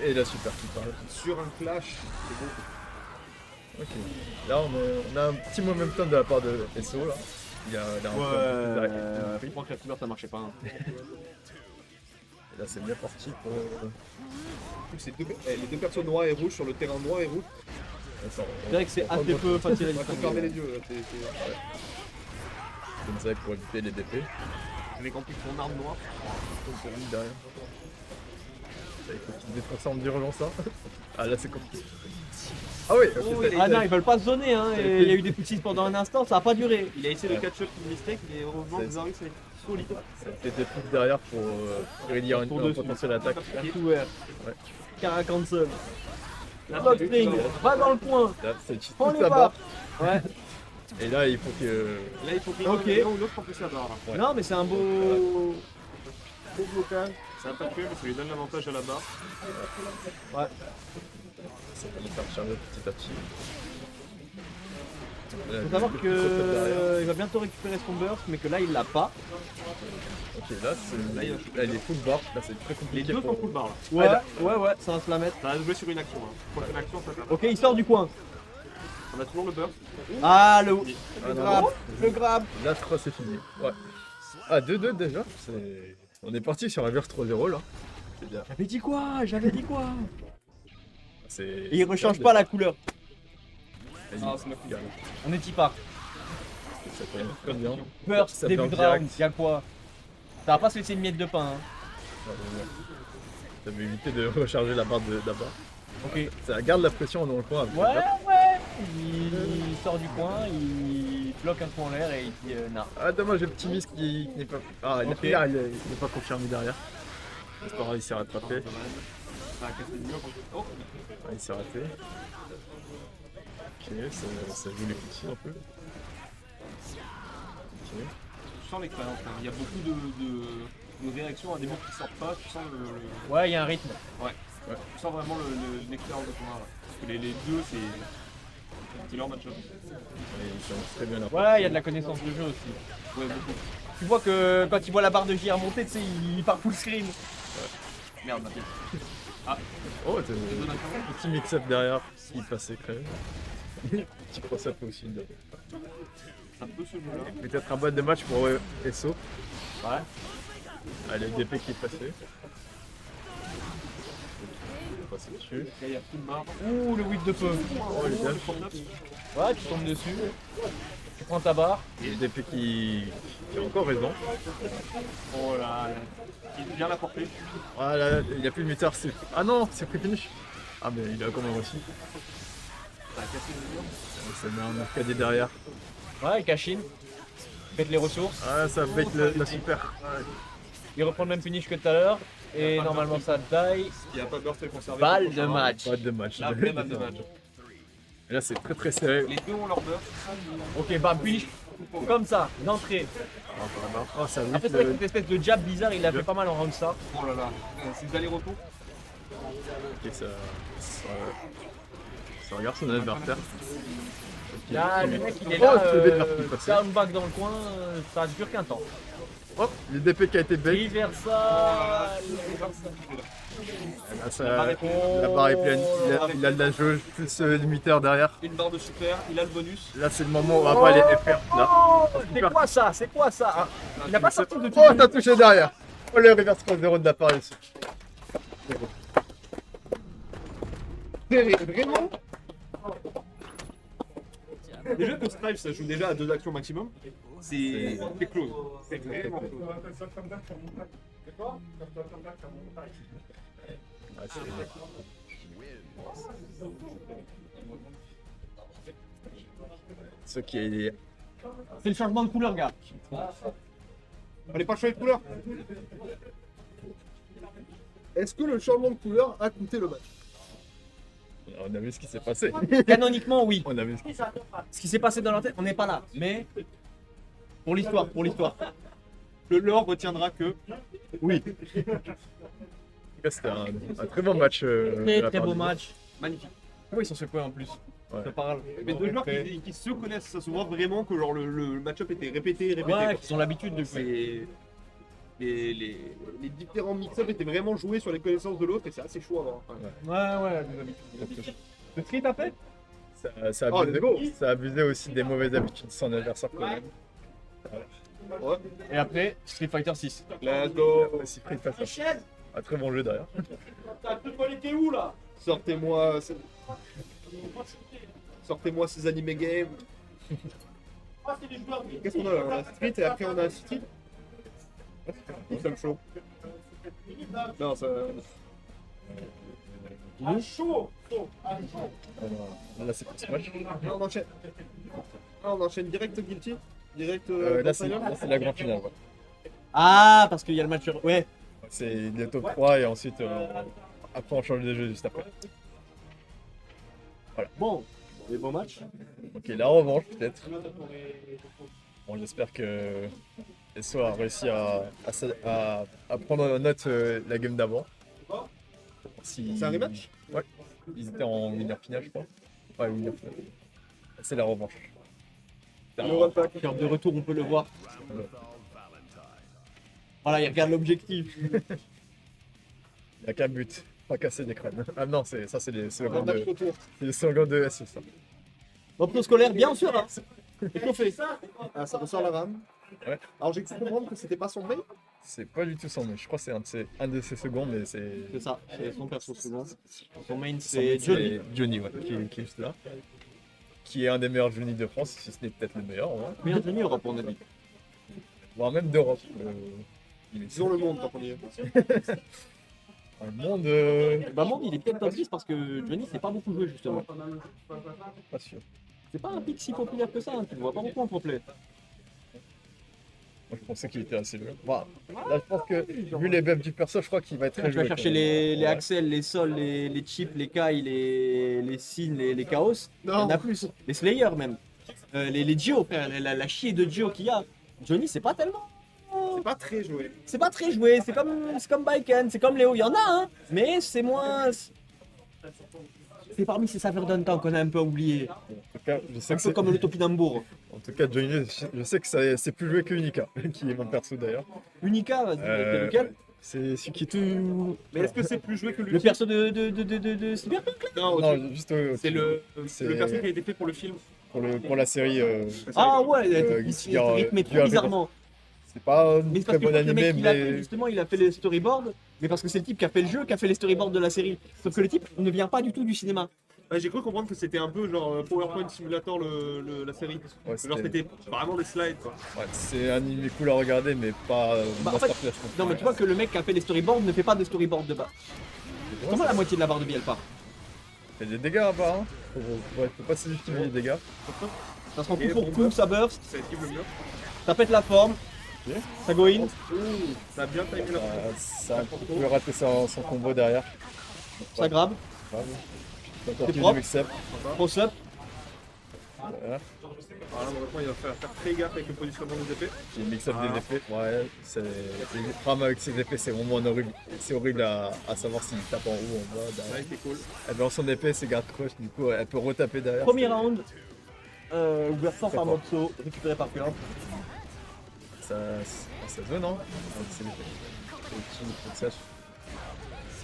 Speaker 3: Et la super qui parle.
Speaker 5: Sur un clash, c'est beau.
Speaker 3: Ok. Là, on a un petit momentum de la part de SO là. Il y a un peu
Speaker 2: Je crois que la couleur ça marchait pas. Hein.
Speaker 3: Et là, c'est bien parti pour.
Speaker 5: C'est les deux persos noirs et rouges sur le terrain noir et rouge.
Speaker 2: C'est vrai que c'est assez peu facile à
Speaker 5: On va fermer les
Speaker 2: distinguer.
Speaker 5: yeux. Là.
Speaker 3: Comme ça pour éviter les DP.
Speaker 5: Avec en plus son arme noire.
Speaker 3: Donc, pour lui derrière. Là, il faut qu'il détransforme d'urgence là. Ah là, c'est compliqué. Ah oui, ok.
Speaker 2: Ah non, ils veulent pas se zoner, hein. Et il y a eu des petits pendant un instant, ça a pas duré.
Speaker 5: Il a essayé de catch-up une mistake, mais heureusement
Speaker 3: C'est-
Speaker 5: Xarius est solide.
Speaker 3: C'était des trucs derrière pour réduire une
Speaker 2: Pour dessus.
Speaker 3: potentielle attaque.
Speaker 2: Tout ouvert.
Speaker 3: Ouais.
Speaker 2: Cara cancel. La box string, va dans le point.
Speaker 3: Là, c'est toute
Speaker 2: Prends les
Speaker 3: sa
Speaker 2: barres.
Speaker 3: barre.
Speaker 2: Ouais.
Speaker 3: Et là, il faut que.
Speaker 5: Là, il faut que
Speaker 2: Ok.
Speaker 5: l'un ou l'autre remplisse la barre. Là.
Speaker 3: Ouais.
Speaker 2: Non, mais c'est un beau blocage.
Speaker 5: Ça va pas tuer, mais ça lui donne l'avantage à la barre.
Speaker 2: Ouais.
Speaker 3: Ça va le faire charger petit à petit. Là,
Speaker 2: Faut savoir
Speaker 3: le coup de sauter derrière.
Speaker 2: que il va bientôt récupérer son burst, mais que là il l'a pas.
Speaker 3: Ok, là, il est full bar. Là, c'est très
Speaker 5: Les
Speaker 3: compliqué.
Speaker 5: deux
Speaker 3: pour-
Speaker 5: sont full barre là.
Speaker 2: Ouais, ça va se la mettre.
Speaker 5: Ça va jouer sur une action. Hein. Prochaine action, ça tape.
Speaker 2: Ok, il sort du coin.
Speaker 5: On a toujours le burst.
Speaker 2: Ah, le
Speaker 3: Ah, non,
Speaker 2: grab,
Speaker 3: non.
Speaker 2: le grab.
Speaker 3: Là, je crois que c'est fini. Ouais. Ah, 2-2 déjà. C'est. On est parti sur un verse 3-0 là. C'est bien.
Speaker 2: J'avais dit quoi? J'avais dit quoi?
Speaker 3: C'est.
Speaker 2: Et il rechange pas la couleur.
Speaker 3: Vas-y,
Speaker 4: Ah, c'est ma
Speaker 3: regarde.
Speaker 2: On est pas.
Speaker 3: Ça fait très bien.
Speaker 2: Burst,
Speaker 3: Ça
Speaker 2: début
Speaker 3: fait en
Speaker 2: de round,
Speaker 3: direct.
Speaker 2: y'a quoi? Ça va pas se laisser une miette de pain. Hein.
Speaker 3: Ça veut éviter de recharger la barre d'abord.
Speaker 2: Ok.
Speaker 3: Ça garde la pression dans le coin. Avec
Speaker 2: Ouais,
Speaker 3: le top.
Speaker 2: ouais. Il sort du coin, il bloque un coup en l'air et il dit non.
Speaker 3: Ah dommage, le petit miss qui n'est pas. Ah,
Speaker 2: Ok.
Speaker 3: il n'est pas confirmé derrière. C'est pas grave, il s'est rattrapé.
Speaker 4: Ça a cassé le mur. Oh,
Speaker 3: Ah, il s'est raté. Ok, ça joue les petits un peu. Ok.
Speaker 4: tu sens l'expérience quand même. Il y a beaucoup de réactions à des mots qui sortent pas. Tu sens
Speaker 2: Ouais, il y a un rythme.
Speaker 4: tu sens vraiment l'expérience de tournoi là. Parce que les deux, c'est leur match-up.
Speaker 3: Et il commence très bien la
Speaker 2: Ouais, il y a de la connaissance de jeu aussi.
Speaker 4: Ouais, beaucoup.
Speaker 2: Tu vois que quand il voit la barre de JR monter, tu sais, il part full screen.
Speaker 4: Merde, ma tête.
Speaker 3: Oh,
Speaker 4: Je te donne un carreau.
Speaker 3: petit mix-up derrière qui passait quand même. Petit cross-up aussi.
Speaker 4: Ça peut se jouer là.
Speaker 3: Peut-être un boîte de match pour SO.
Speaker 2: Ouais.
Speaker 3: Allez, le DP qui est passé. On va passer dessus.
Speaker 4: Là, il y a plus de marbre.
Speaker 2: Ouh, le whip de feu.
Speaker 3: Oh, les gars.
Speaker 2: Ouais, tu tombes dessus. Tu prends ta barre.
Speaker 3: Et le DP qui a encore raison.
Speaker 4: Oh là là. Il vient la porter.
Speaker 3: Ah là, il n'y a plus de mutard. Ah non, c'est pré finish. Ah mais il a quand même aussi.
Speaker 4: Ça a cassé le mur.
Speaker 3: Ça met un arcadier derrière.
Speaker 2: Ouais, il cash in. Pète les ressources.
Speaker 3: Ah ça bait la super. Ouais.
Speaker 2: Il reprend le même finish que tout à l'heure. Et normalement ça die.
Speaker 4: Il n'y a pas de burst conservé.
Speaker 2: Balle de match.
Speaker 3: Pas de match.
Speaker 4: La vraie balle de match.
Speaker 3: Et là c'est très très serré.
Speaker 4: Les deux ont leur burst.
Speaker 2: Ok, bam, finish. Comme ça, d'entrée.
Speaker 3: Oh ça
Speaker 2: Après, c'est vrai que cette espèce de jab bizarre, il a fait pas mal en round ça.
Speaker 4: Oh là là. C'est des allers-retours.
Speaker 3: Ok, ça regarde son adversaire.
Speaker 2: Là, le mec, il est
Speaker 3: Oh,
Speaker 2: là.
Speaker 3: c'est le bête de faire passer.
Speaker 2: Down back dans le coin, ça dure qu'un temps.
Speaker 3: Hop, le DP qui a été bait.
Speaker 2: Reversal.
Speaker 3: Là, la barre est pleine. Il a de la jauge, plus limiteur derrière.
Speaker 4: Une barre de super. Il a le bonus.
Speaker 3: Là c'est le moment où on va pas aller FR. Là.
Speaker 2: C'est quoi ça? C'est quoi ça? Ah, il n'a pas sorti de tout.
Speaker 3: Oh, t'as touché derrière. Oh, le reverse 3-0 de la part ici.
Speaker 4: Vraiment. Déjà que Strive ça joue déjà à 2 actions maximum, c'est close. C'est vraiment close.
Speaker 3: Ouais, ce qui est.
Speaker 2: C'est le changement de couleur, gars.
Speaker 1: Allez, pas changer de couleur. Est-ce que le changement de couleur a coûté le match?
Speaker 3: On a vu ce qui s'est passé.
Speaker 2: Canoniquement, oui.
Speaker 3: On a vu ce qui s'est passé.
Speaker 2: Ce qui s'est passé dans la tête, on n'est pas là. Mais pour l'histoire, pour l'histoire.
Speaker 4: Le lore retiendra que
Speaker 3: Oui. En tout cas, c'était un très bon match. de
Speaker 2: Très
Speaker 3: la
Speaker 2: très
Speaker 3: part
Speaker 2: beau
Speaker 3: du-
Speaker 2: match.
Speaker 4: magnifique.
Speaker 2: Pourquoi ils sont secoués en plus?
Speaker 3: Ouais.
Speaker 2: Ça parle.
Speaker 4: Mais deux joueurs qui se connaissent, ça se voit vraiment que genre le match-up était répété.
Speaker 2: Ouais, qui ont l'habitude de
Speaker 4: C'est
Speaker 2: jouer.
Speaker 4: les différents mix-up étaient vraiment joués sur les connaissances de l'autre et c'est assez chaud à voir.
Speaker 2: Ouais, des habitudes. Le street après?
Speaker 3: Ça a
Speaker 4: Oh, let's go.
Speaker 3: abusé, ça a abusé aussi des mauvaises habitudes de son adversaire quand même.
Speaker 4: Ouais.
Speaker 2: Et après, Street Fighter 6.
Speaker 4: Let's go.
Speaker 3: Aussi Free Fire. Un très bon jeu derrière.
Speaker 4: Sortez-moi. Sortez-moi ces animés games. Qu'est-ce qu'on a là? On a Street et après on a City. C'est le show. Non, ça.
Speaker 3: Là c'est pour Smash.
Speaker 4: Non, on enchaîne. Ah, on enchaîne direct Guilty. Direct.
Speaker 3: Là c'est la grande finale. Ouais.
Speaker 2: Ah, parce qu'il y a le match. Ouais.
Speaker 3: C'est le top 3 et ensuite après on change de jeu juste après.
Speaker 2: Bon, des beaux matchs.
Speaker 3: Ok, la revanche peut-être. Bon, j'espère que SO a réussi à prendre en note la game d'avant. Si...
Speaker 4: C'est un rematch?
Speaker 3: Ouais, ils étaient en winner finale je crois. Ouais, winner finale. C'est la revanche. C'est la
Speaker 4: Le
Speaker 3: revanche.
Speaker 4: one pack.
Speaker 2: Cœur de retour, on peut le voir. Voilà, il regarde l'objectif.
Speaker 3: Il n'y a qu'un but, pas casser des crânes. Ah non, c'est les
Speaker 4: Un
Speaker 3: slogans
Speaker 4: match
Speaker 3: de,
Speaker 4: retour.
Speaker 3: c'est les slogans de SO ça.
Speaker 2: Opto scolaire, bien sûr. Hein.
Speaker 4: Échauffé. Ah, ça ressort la rame.
Speaker 3: Ouais.
Speaker 4: Alors j'ai cru comprendre que c'était pas son main.
Speaker 3: C'est pas du tout son main. Je crois que c'est un de ses seconds, mais c'est.
Speaker 2: C'est ça, c'est son perso second. Son main,
Speaker 3: son main,
Speaker 2: c'est Johnny.
Speaker 3: Johnny, ouais, qui est juste là. Qui est un des meilleurs Johnny de France, si ce n'est peut-être le meilleur, ouais.
Speaker 2: Meilleur Johnny Europe, on a dit.
Speaker 3: Voire même d'Europe.
Speaker 4: Disons le monde, tant qu'on y est.
Speaker 3: Un monde.
Speaker 2: Bah, monde, il est peut-être top 10 parce que Johnny, c'est pas beaucoup joué justement.
Speaker 3: Pas sûr.
Speaker 2: C'est pas un pick si populaire que ça, hein. Tu le vois pas beaucoup en complet.
Speaker 3: Moi, je pensais qu'il était assez loin. Bon, là, je pense que, vu les buffs du perso, je crois qu'il va être très
Speaker 2: Tu vas
Speaker 3: joué.
Speaker 2: chercher les Axel, les Sol, les Chips, les Kai, les Sin, les Chaos. Il y en a plus. Les Slayer même. Les Gio, frère, la chier de Gio qu'il y a. Johnny, c'est pas tellement.
Speaker 4: C'est pas très joué.
Speaker 2: C'est pas très joué, c'est comme Baiken, c'est comme Léo, il y en a, hein, mais c'est moins. C'est parmi ces saveurs d'un temps qu'on a un peu oublié.
Speaker 3: En tout cas, je sais
Speaker 2: Un
Speaker 3: que
Speaker 2: peu
Speaker 3: c'est.
Speaker 2: comme le Topinambour.
Speaker 3: En tout cas, Johnny, je sais que c'est plus joué que Unica, qui est mon perso d'ailleurs.
Speaker 2: Unica, vas-y, c'est lequel
Speaker 3: C'est celui qui est tout.
Speaker 4: Mais est-ce que c'est plus joué que
Speaker 2: Le
Speaker 4: lui
Speaker 2: perso de Cyberpunk là
Speaker 4: Non,
Speaker 3: Non, juste
Speaker 4: c'est le
Speaker 3: c'est-
Speaker 4: perso qui a été fait pour le film.
Speaker 3: pour la série.
Speaker 2: Ah ouais, il
Speaker 3: qui a-
Speaker 2: rythmé
Speaker 3: qui
Speaker 2: trop
Speaker 3: a-
Speaker 2: bizarrement.
Speaker 3: C'est pas
Speaker 2: Mais
Speaker 3: un
Speaker 2: c'est
Speaker 3: très
Speaker 2: parce que
Speaker 3: bon
Speaker 2: le
Speaker 3: animé,
Speaker 2: mec il a fait,
Speaker 3: mais.
Speaker 2: justement, il a fait les storyboards, mais parce que c'est le type qui a fait le jeu, qui a fait les storyboards de la série. Sauf que le type ne vient pas du tout du cinéma.
Speaker 4: Ouais, j'ai cru comprendre que c'était un peu genre PowerPoint Simulator la série.
Speaker 3: Ouais,
Speaker 4: Genre c'était vraiment des slides quoi.
Speaker 3: Ouais, c'est un animé cool à regarder, mais pas
Speaker 2: Bah, en fait,
Speaker 3: Masterclass.
Speaker 2: Non mais tu vois que le mec qui a fait les storyboards ne fait pas de storyboards de bas. Comment la moitié de la barre de vie elle part?
Speaker 3: Il y a des dégâts à part, hein. Faut pas sous-estimer les dégâts.
Speaker 2: Parce qu'en
Speaker 4: Et
Speaker 2: coup pour
Speaker 4: bon,
Speaker 2: coup, ça burst,
Speaker 4: Ça esquive le mur.
Speaker 2: ça pète la forme,
Speaker 3: Ok.
Speaker 2: ça go in,
Speaker 4: Ça a bien timé la
Speaker 3: Ça peut rater son combo derrière.
Speaker 2: ça grab,
Speaker 3: Bravo. Donc,
Speaker 2: C'est
Speaker 3: continue
Speaker 2: propre.
Speaker 3: de mix-up.
Speaker 2: cross up,
Speaker 3: Voilà.
Speaker 4: Alors là, maintenant, il va faire très gaffe avec le positionnement des épées.
Speaker 3: J'ai mix-up
Speaker 4: Ah.
Speaker 3: des épées. Ouais, les frames avec ses épées, c'est vraiment horrible. C'est horrible à savoir s'il tape en haut ou en bas.
Speaker 4: Ça a
Speaker 3: Derrière.
Speaker 4: été cool.
Speaker 3: Elle balance son épée, c'est garde crush, du coup elle peut retaper derrière.
Speaker 2: premier round, ouvert fort
Speaker 3: Très
Speaker 2: par
Speaker 3: fort.
Speaker 2: Mopso, récupéré par Curve.
Speaker 3: Ça zone, hein. C'est l'épée.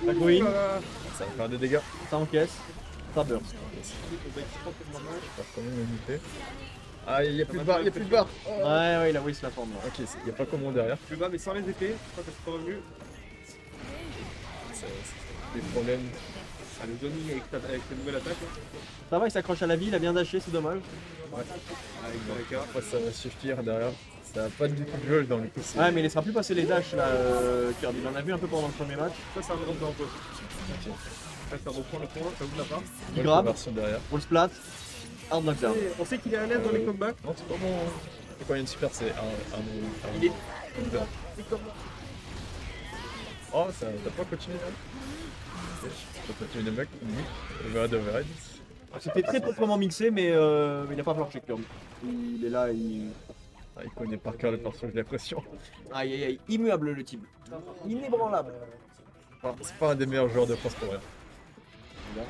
Speaker 2: Ça go in,
Speaker 3: Ça va faire des dégâts.
Speaker 2: ça encaisse, ça burst.
Speaker 3: Je perds quand même une épée. Ah, il y a plus de barre, il y a plus de barre. Oh.
Speaker 2: Ouais, il a waste la forme là.
Speaker 3: Ok, il n'y a pas comment derrière.
Speaker 4: Plus bas, mais sans les épées. Je crois que c'est pas revenu.
Speaker 3: C'est des problèmes.
Speaker 4: Ah, le Johnny avec sa nouvelle attaque. Hein.
Speaker 2: Ça va, il s'accroche à la vie, il a bien dashé, c'est dommage.
Speaker 4: Avec Zoreka.
Speaker 3: Après, ça va shiftir derrière. Ça n'a pas du tout de jeu dans le coup. c'est-
Speaker 2: Ouais, mais il laissera plus passer les dashs là, Kirby. Il en a vu un peu pendant le premier match.
Speaker 4: Ça, ça rentre dans le poste. Ça reprend le point, ça ouvre la barre.
Speaker 2: Il
Speaker 3: Bonne
Speaker 2: grab,
Speaker 3: conversion derrière.
Speaker 2: full splat, hard knockdown.
Speaker 4: On sait qu'il est à l'aise dans les combats.
Speaker 3: Non, c'est pas bon. C'est quand il y a une super, c'est un.
Speaker 4: Il est.
Speaker 3: Oh, ça t'as pas continué là. Ok, je peux continuer le mec. Overhead, overhead.
Speaker 2: C'était très proprement mixé, mais il n'a pas flanché Kirby. Il est là, il.
Speaker 3: Ah, il connaît par cœur le perso, j'ai l'impression.
Speaker 2: Aïe aïe aïe, immuable le type. Inébranlable.
Speaker 3: Enfin, c'est pas un des meilleurs joueurs de France pour rien. Ok.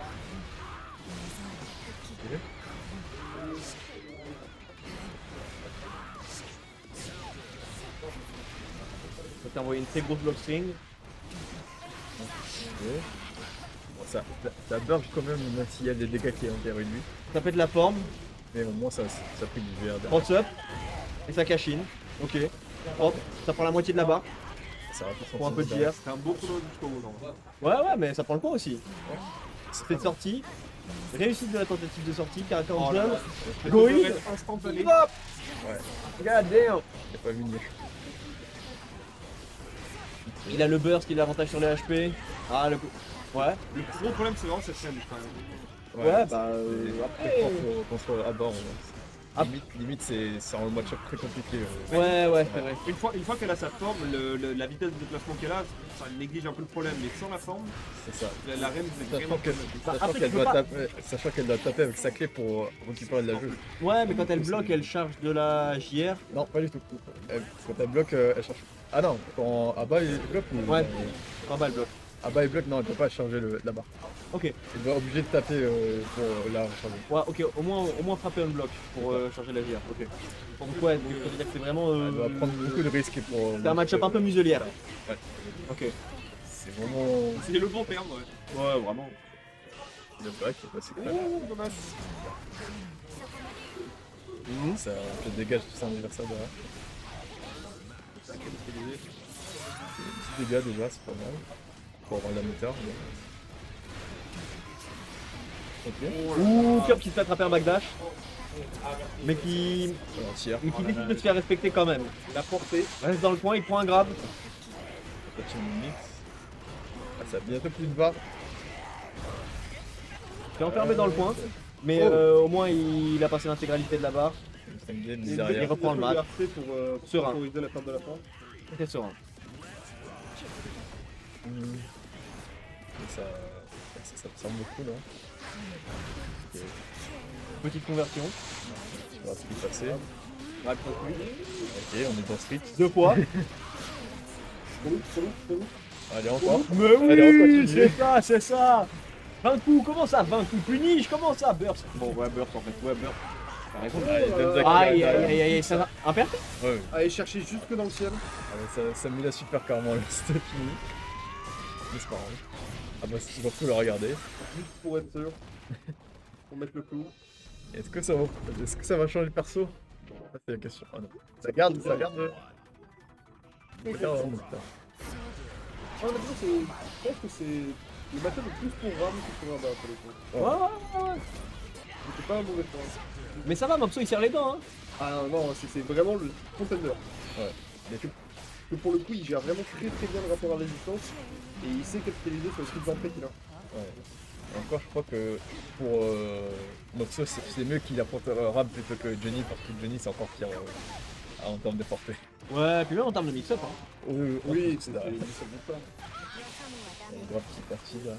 Speaker 2: Ça t'a envoyé une très grosse block string.
Speaker 3: Ok. Bon, ça burge quand même, même s'il y a des dégâts qui ont envers lui.
Speaker 2: Ça pète la forme,
Speaker 3: Mais au moins, ça a pris du verre derrière.
Speaker 2: cross up, et ça cache in. Ok. Hop, ça prend la moitié de la barre
Speaker 3: Ça va faire son
Speaker 2: pour un peu de
Speaker 3: derrière.
Speaker 2: JR.
Speaker 4: C'est un beau chrono jusqu'au bout. non.
Speaker 2: Ouais, mais ça prend le coup aussi. C'est de sortie. Réussite de la tentative de sortie, caractère en
Speaker 4: Oh là
Speaker 2: jeu.
Speaker 4: là.
Speaker 2: Go in.
Speaker 4: Overhead instantané.
Speaker 2: Hop.
Speaker 3: Ouais.
Speaker 2: God damn.
Speaker 3: Il a pas vu venir.
Speaker 2: Il a le burst, il a l'avantage sur les HP. Ah, le coup. Ouais.
Speaker 4: Le gros problème, c'est vraiment cette scène. Enfin,
Speaker 2: Ouais, bah.
Speaker 3: Après,
Speaker 2: Après.
Speaker 3: contre à bord,
Speaker 2: Ah.
Speaker 3: limite c'est un match-up très compliqué.
Speaker 2: Ouais, c'est vrai.
Speaker 4: une fois qu'elle a sa forme, la vitesse de déplacement qu'elle a, ça néglige un peu le problème. Mais sans la forme,
Speaker 3: C'est ça.
Speaker 4: la reine, c'est
Speaker 3: Sachant
Speaker 4: vraiment.
Speaker 3: qu'elle
Speaker 2: après, tu peux
Speaker 3: sachant qu'elle doit taper avec sa clé pour récupérer de la jeu.
Speaker 2: Ouais, mais quand elle bloque, elle charge de la JR.
Speaker 3: Non, pas du tout. Quand elle bloque, elle cherche. Ah non, quand Abba il bloque ou.
Speaker 2: Ouais. En bas, elle bloque.
Speaker 3: Abba il bloque, non, elle peut pas charger la barre.
Speaker 2: Ok.
Speaker 3: Elle doit obligé de taper pour la recharger.
Speaker 2: Ouais, ok, au moins frapper un bloc pour charger la JR. Ok. Donc, ouais, donc ça veut dire que c'est vraiment.
Speaker 3: Elle doit prendre beaucoup de risques pour.
Speaker 2: C'est un match-up un peu muselière.
Speaker 3: Ouais.
Speaker 2: Ok.
Speaker 3: C'est vraiment.
Speaker 4: C'est le bon terme, ouais.
Speaker 2: Ouais, vraiment.
Speaker 3: Le break qui est passé clair.
Speaker 4: Ouh, dommage.
Speaker 3: Ça dégage tout son adversaire derrière. Petits dégâts déjà, c'est pas mal. Pour avoir la météore. Ok.
Speaker 2: Ouh, Curb qui se fait attraper un backdash. Mais qui
Speaker 3: Entière.
Speaker 2: décide de se faire respecter quand même. La portée. Reste dans le coin, il prend un grab.
Speaker 3: Petit mix. Ah, ça a bientôt plus de barre.
Speaker 2: Il est enfermé dans le coin. Mais au moins il a passé l'intégralité de la barre.
Speaker 3: Il
Speaker 2: Il reprend le match.
Speaker 5: Pour
Speaker 2: Serein.
Speaker 5: favoriser la perte de la fin.
Speaker 2: C'est serein.
Speaker 3: Ça me semble beaucoup là. Ok,
Speaker 2: Petite conversion.
Speaker 3: on va plus passer.
Speaker 2: Grab continue.
Speaker 3: Ok, on est dans Street.
Speaker 2: 2 fois.
Speaker 3: Allez, encore.
Speaker 2: Mais
Speaker 3: Allez, on
Speaker 2: oui,
Speaker 3: continue.
Speaker 2: c'est ça. 20 coups, comment ça 20 coups punish, comment ça burst. Bon, ouais, burst en fait, ouais, burst. T'as raison.
Speaker 3: Allez, Demzak,
Speaker 2: Aïe, aïe, aïe, ça va. Imperfect.
Speaker 3: Ouais,
Speaker 5: Allez chercher jusque dans le ciel.
Speaker 3: ça met la super carrément là, c'était fini. Mais c'est pas grave. Ah bah c'est toujours cool à regarder.
Speaker 5: Juste pour être sûr. Pour mettre le clou.
Speaker 3: Est-ce que ça va changer le perso? Ça c'est la question. Ah non. Ça garde. Ça garde.
Speaker 5: Ah, honnêtement, je pense que c'est le match le plus pour Ram que pour Abba pour le coup.
Speaker 2: Ouais.
Speaker 5: C'était pas un mauvais point.
Speaker 2: Mais ça va, Mopso il serre les dents, hein.
Speaker 5: Ah non, c'est vraiment le contender.
Speaker 3: Ouais.
Speaker 5: Que pour le coup, il gère vraiment très bien le rapport à la résistance et il sait capitaliser sur le script d'entrée qu'il a.
Speaker 3: Ouais. Et encore, je crois que pour Moxo, c'est mieux qu'il affronte Ram plutôt que Johnny, parce que Johnny c'est encore pire en termes de portée.
Speaker 2: Ouais, puis même en termes de mix-up, hein.
Speaker 5: Oui,
Speaker 3: c'est
Speaker 5: c'est
Speaker 3: là.
Speaker 5: ça pas.
Speaker 3: On voit petit parti là.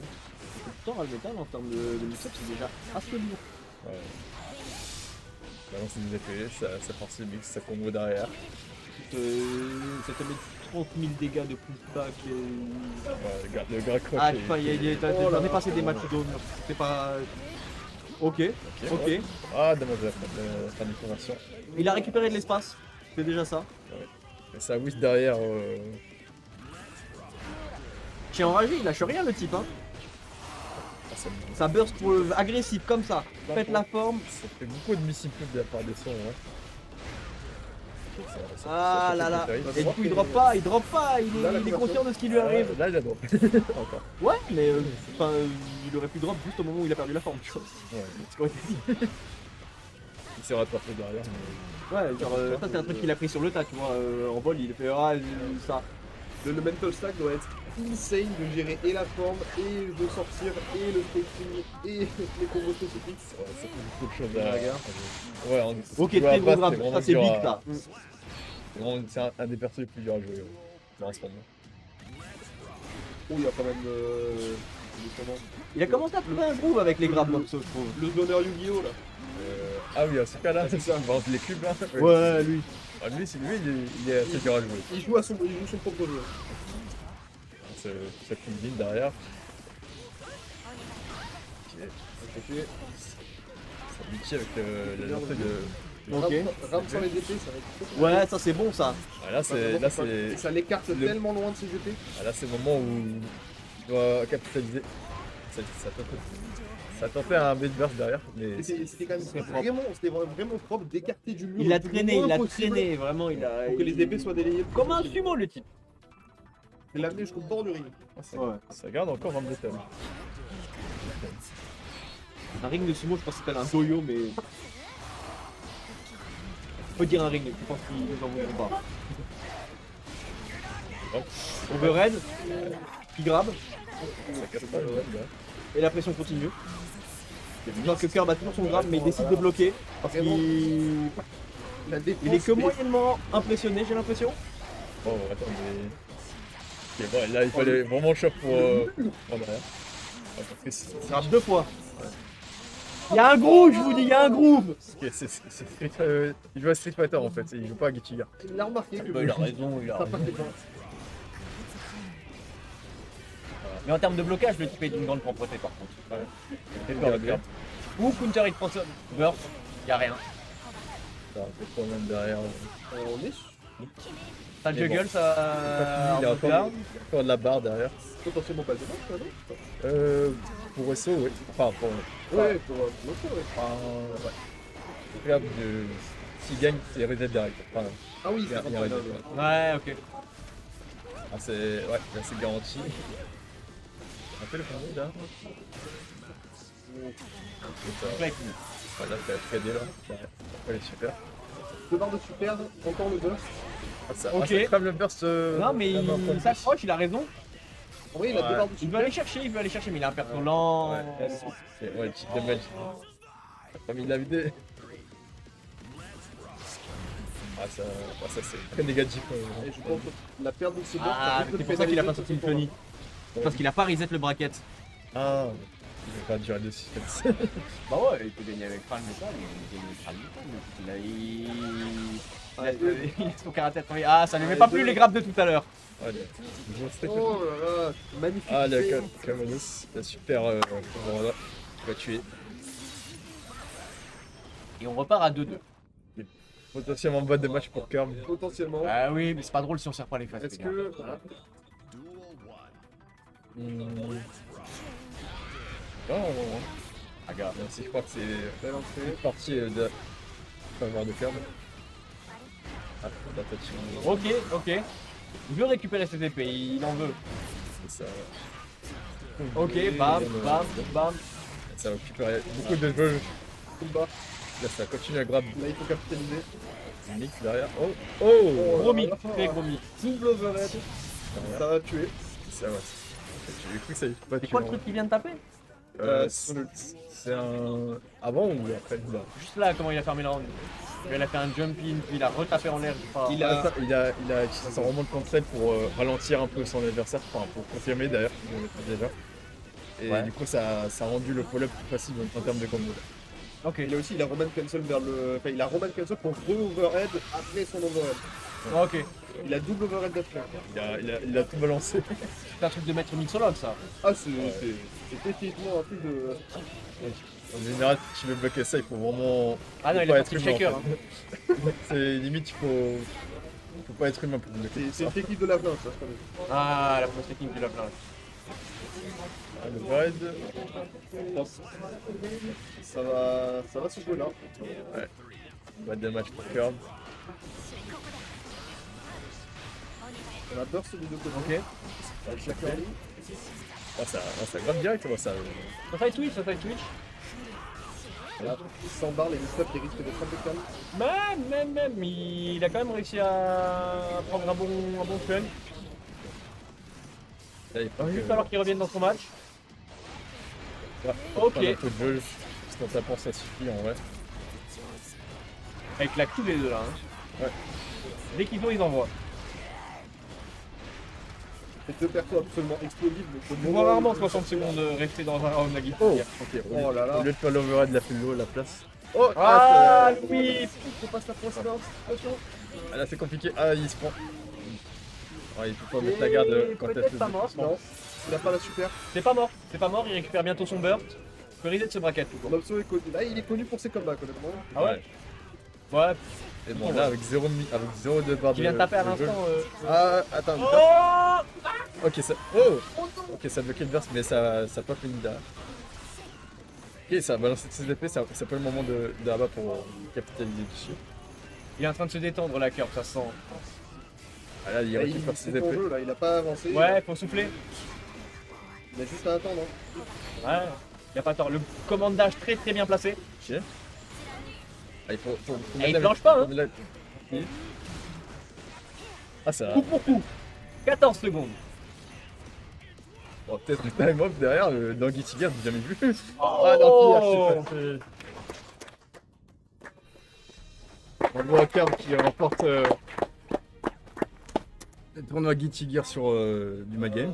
Speaker 2: Pourtant, Ralmetal en termes de mix-up, c'est déjà assez lourd.
Speaker 3: Ouais. Balance des épées, ça force le mix, ça combo derrière.
Speaker 2: Ça te met 30 000 dégâts de pushback.
Speaker 3: Ouais, le gras croc.
Speaker 2: Ah, je sais pas, t'en es passé des matchs d'eau. C'est pas. Ok.
Speaker 3: Ah, dommage la fin de conversion.
Speaker 2: Il a récupéré de l'espace. C'est déjà ça.
Speaker 3: Et ça whisk derrière.
Speaker 2: Chien enragé, il lâche rien le type, hein.
Speaker 3: Ah, ça,
Speaker 2: Ça burst pour agressif comme ça. Pète la forme.
Speaker 3: ça fait beaucoup de missile pub de la part des sons. Ouais.
Speaker 2: Ah là là.
Speaker 3: terrible.
Speaker 2: Et du coup, il drop pas. Il est conscient de ce qui lui arrive.
Speaker 3: Là, il a drop. Encore.
Speaker 2: Ouais, mais il aurait pu drop juste au moment où il a perdu la forme, tu vois.
Speaker 3: Ouais.
Speaker 2: C'est ce qu'on a dit.
Speaker 3: Il s'est rattrapé derrière. Mais...
Speaker 2: Ouais, genre, ça c'est un truc qu'il a pris sur le tas, tu vois. En vol, il fait ça.
Speaker 5: Le mental stack doit être insane de gérer et la forme, et de sortir, et le spacing, et les combos spécifiques.
Speaker 3: Ouais, ça fait beaucoup de choses
Speaker 2: Ouais,
Speaker 3: à
Speaker 2: regarde.
Speaker 3: Ouais,
Speaker 2: Ok,
Speaker 3: jouer à
Speaker 2: très gros
Speaker 3: Bass,
Speaker 2: grab,
Speaker 3: vraiment
Speaker 2: ça c'est
Speaker 3: dur
Speaker 2: big
Speaker 3: à-
Speaker 2: ça.
Speaker 3: C'est un des persos les plus durs à jouer dans ce moment.
Speaker 5: Oh, il y a quand même justement,
Speaker 2: Il a commencé à trouver un groove avec les grabs Mopso, je trouve.
Speaker 5: le donneur Yu-Gi-Oh là.
Speaker 3: Ah oui, c'est pas là, c'est ça, on vend les cubes là.
Speaker 2: Ouais, lui.
Speaker 3: Ah, lui, il est assez dur à jouer.
Speaker 5: Il joue son propre jeu.
Speaker 3: Ça combine derrière. Ok.
Speaker 5: Ok.
Speaker 3: Ça mitit avec la lancée de.
Speaker 2: Ok.
Speaker 5: Ram sans les épées, ça va être trop.
Speaker 2: Ouais, ça c'est bon ça.
Speaker 3: Ah, là, c'est
Speaker 5: Ça l'écarte
Speaker 3: le-
Speaker 5: tellement loin de ses épées.
Speaker 3: ah, là, c'est le moment où il doit capitaliser. Ça tentait un bait burst derrière, mais
Speaker 5: Et c'était quand même vraiment propre d'écarter du mur.
Speaker 2: Il l'a
Speaker 5: le plus
Speaker 2: traîné,
Speaker 5: loin
Speaker 2: il l'a
Speaker 5: possible
Speaker 2: traîné, vraiment, il a.
Speaker 5: Pour que les épées soient délayées.
Speaker 2: Comme un sumo le type.
Speaker 5: Et l'amener jusqu'au bord du ring.
Speaker 3: ça garde encore un métal.
Speaker 2: Un ring de sumo, je pense que c'est un doyo, mais. On peut dire un ring, je pense qu'ils nous en voudront pas.
Speaker 3: Hop.
Speaker 2: Overhead, qui grab,
Speaker 3: Ça casse pas le web là.
Speaker 2: et la pression continue. Genre que Curb a toujours son grab, mais il décide de bloquer. Parce qu'il
Speaker 5: La défense.
Speaker 2: il est que moyennement impressionné, j'ai l'impression.
Speaker 3: Oh, attends, mais. Ok, bon, là, il fallait vraiment le choc pour derrière. Ouais, parce que c'est-
Speaker 2: Grab 2 fois. Il y a un groove, je vous dis, il y a un groove.
Speaker 3: ok, c'est il joue à Street Fighter en fait, il joue pas à Gechiga.
Speaker 5: Il a remarqué que.
Speaker 2: Il a raison, il a
Speaker 5: Ça
Speaker 2: raison.
Speaker 5: passait pas.
Speaker 2: Mais en termes de blocage, le type est d'une grande propreté par contre.
Speaker 3: Et dans la bien.
Speaker 2: Ou counter hit prend burst, y a rien.
Speaker 3: Ça a fait quand même derrière.
Speaker 5: On est
Speaker 2: Ça
Speaker 3: Mais
Speaker 2: juggle,
Speaker 3: bon.
Speaker 2: ça.
Speaker 3: Il y a encore de la barre derrière.
Speaker 5: potentiellement pas de match, là, non?
Speaker 3: Pour SO, oui. Enfin, pour.
Speaker 5: Ouais, pour l'autre, ouais.
Speaker 3: Ouais. Capable de. S'il gagne, c'est reset direct. Enfin,
Speaker 5: Ah oui,
Speaker 3: il y a
Speaker 5: c'est
Speaker 3: un
Speaker 5: vrai.
Speaker 3: reset.
Speaker 2: Ouais, ok.
Speaker 3: Ah, c'est. Ouais, là c'est garanti. On fait le combo là.
Speaker 2: Flex.
Speaker 3: Voilà, t'as 3D là. Elle est super.
Speaker 5: 2 barres de super, encore le burst.
Speaker 3: Ah, ça,
Speaker 2: Ok.
Speaker 3: ah, ça crame le burst.
Speaker 2: Non, mais il s'approche, il a raison.
Speaker 5: En vrai, il a 2
Speaker 3: Ouais.
Speaker 5: barres de
Speaker 2: Il
Speaker 5: super.
Speaker 2: veut aller chercher, mais il a un perso lent.
Speaker 3: Ouais, le cheat damage. Comme il l'a vidé. Ah, ça c'est très négatif.
Speaker 5: Et je pense que la perte de ce burst.
Speaker 2: Ah,
Speaker 5: risque de
Speaker 2: c'est pour ça qu'il a pas
Speaker 5: pénaliser
Speaker 2: sorti le
Speaker 5: ce combat.
Speaker 2: Funny. Parce qu'il a pas reset le bracket.
Speaker 3: Ah, il va pas durer de suspense.
Speaker 2: Bah ouais, il peut gagner avec Crane Metal, il gagne avec Crane Metal, il a son caractère travailler. Ah, ça lui met pas plus les grappes de tout à l'heure.
Speaker 3: Ouais, le gros steak.
Speaker 5: Oh là là, magnifique.
Speaker 3: Ah, le
Speaker 5: save.
Speaker 3: Kamanus, la super voilà, qui va tuer.
Speaker 2: Et on repart à 2-2.
Speaker 3: Potentiellement bas de match pour Kerm.
Speaker 5: Potentiellement.
Speaker 2: Ah oui, mais c'est pas drôle si on serre pas les faces.
Speaker 5: Est-ce
Speaker 2: les gars.
Speaker 5: que.
Speaker 3: Non,
Speaker 2: Ah, gars.
Speaker 3: même si je crois que c'est
Speaker 5: Belle entrée.
Speaker 3: une partie de faveur de Kerm. Ah, la touch.
Speaker 2: Ok. Il veut récupérer cette épée, il en veut.
Speaker 3: Ça,
Speaker 2: Ok, bam.
Speaker 3: ça va récupérer beaucoup de jeux.
Speaker 5: Tout bas.
Speaker 3: Là, ça continue à grab.
Speaker 5: Là, il faut capitaliser.
Speaker 3: Mix derrière. Oh,
Speaker 2: Gros mix, très gros mix.
Speaker 5: Double overhead. Ça va tuer.
Speaker 3: ça va. J'ai cru que ça allait pas
Speaker 2: C'est
Speaker 3: tuer.
Speaker 2: quoi le truc qui vient de taper?
Speaker 3: C'est un. Avant ou après là?
Speaker 2: Juste là, comment il a fermé le round. Il a fait un jump in, puis il a retapé en l'air.
Speaker 5: Il a-
Speaker 3: Il a utilisé son remonte control pour ralentir un peu son adversaire, enfin pour confirmer d'ailleurs, je le mettrai déjà. Et
Speaker 2: Ouais.
Speaker 3: du coup ça a rendu le follow-up plus facile en termes de combo.
Speaker 2: Ok.
Speaker 5: Il a Roman Cancel vers le. Enfin, il a Roman Cancel pour re-overhead après son overhead.
Speaker 2: Ok.
Speaker 5: Il a double overhead d'affleur.
Speaker 3: Il a tout balancé.
Speaker 2: C'est un truc de maître mixologue ça.
Speaker 5: Ah, c'est techniquement un truc de.
Speaker 3: En général, si tu veux bloquer ça, il faut vraiment.
Speaker 2: Ah non,
Speaker 3: faut
Speaker 2: il a
Speaker 3: pas
Speaker 2: sorti
Speaker 3: être
Speaker 2: le
Speaker 3: humain,
Speaker 2: shaker.
Speaker 3: en fait. C'est limite, faut pas être humain pour bloquer
Speaker 5: C'est
Speaker 3: ça.
Speaker 5: une technique de la planche, ça, je connais.
Speaker 2: Ah, la fausse technique du lapin.
Speaker 3: Ah, le raid.
Speaker 5: Ça va se jouer là.
Speaker 3: Bad de match pour Curb.
Speaker 5: On a burst des deux côtés.
Speaker 2: Ok.
Speaker 5: Avec la curling.
Speaker 3: Ça grave direct, moi ça.
Speaker 2: Ça fait Twitch, ça fait Twitch.
Speaker 5: Voilà. 100 barres, les mix-ups, ils risquent d'être impeccables.
Speaker 2: Même, il a quand même réussi à prendre un bon fun.
Speaker 3: Là, il faut
Speaker 2: Il va
Speaker 3: que-
Speaker 2: falloir qu'il revienne dans son match.
Speaker 3: Ouais,
Speaker 2: Ok.
Speaker 3: prendre un peu de jeu, juste en tapant ça suffit en vrai.
Speaker 2: Avec la tous les deux là. Hein.
Speaker 3: Ouais.
Speaker 2: Dès qu'ils ont, ils envoient.
Speaker 5: C'est deux persos absolument explosifs. Donc
Speaker 2: On voit rarement 60 secondes rester dans un round la guitare.
Speaker 3: Ok,
Speaker 5: Oh là là.
Speaker 3: Au lieu de faire l'overhead, il a fait l'eau, la place.
Speaker 5: Oh,
Speaker 2: Ah, oui.
Speaker 5: faut pas se la prendre, attention.
Speaker 3: Ah, là c'est compliqué. Ah, il se prend. Ah, il peut pas mettre la garde quand elle
Speaker 2: peut-être
Speaker 3: se
Speaker 2: pas mort.
Speaker 5: Non, il a pas la super.
Speaker 2: C'est pas mort, il récupère bientôt son burst. Il peut reset ce bracket.
Speaker 5: Lobso est connu. Là, il est connu pour ses comebacks, honnêtement.
Speaker 2: Ah ouais. Ouais,
Speaker 3: Et bon, là avec 0 de barre de.
Speaker 2: qui vient de taper à
Speaker 3: de jeu.
Speaker 2: l'instant.
Speaker 5: Ah, attends.
Speaker 2: Oh.
Speaker 3: Ok, ça. Oh Ok, ça a bloqué le burst, mais ça a pas fini derrière. Ok, ça a balancé de ses épées, ça pas le moment de Abba pour capitaliser dessus.
Speaker 2: Il est en train de se détendre la curve, ça se sent.
Speaker 3: Ah là, il
Speaker 5: Là,
Speaker 3: récupère ses
Speaker 5: c'est en
Speaker 3: épées.
Speaker 5: jeu, là, il a pas avancé.
Speaker 2: Ouais, faut souffler.
Speaker 5: Il a juste à attendre. Hein.
Speaker 2: Ouais, y a pas tort. Le commandage très bien placé.
Speaker 3: Ok. Ah, il faut
Speaker 2: Et
Speaker 3: mettre
Speaker 2: il
Speaker 3: la-
Speaker 2: planche pas, hein.
Speaker 3: faut mettre la- Ah, ça.
Speaker 2: Coup pour coup. 14 secondes.
Speaker 3: Bon, peut-être le time off derrière, dans Guilty Gear, j'ai jamais vu.
Speaker 2: Ah,
Speaker 3: non, on voit Kerb qui remporte le tournoi Guilty Gear sur du Magame.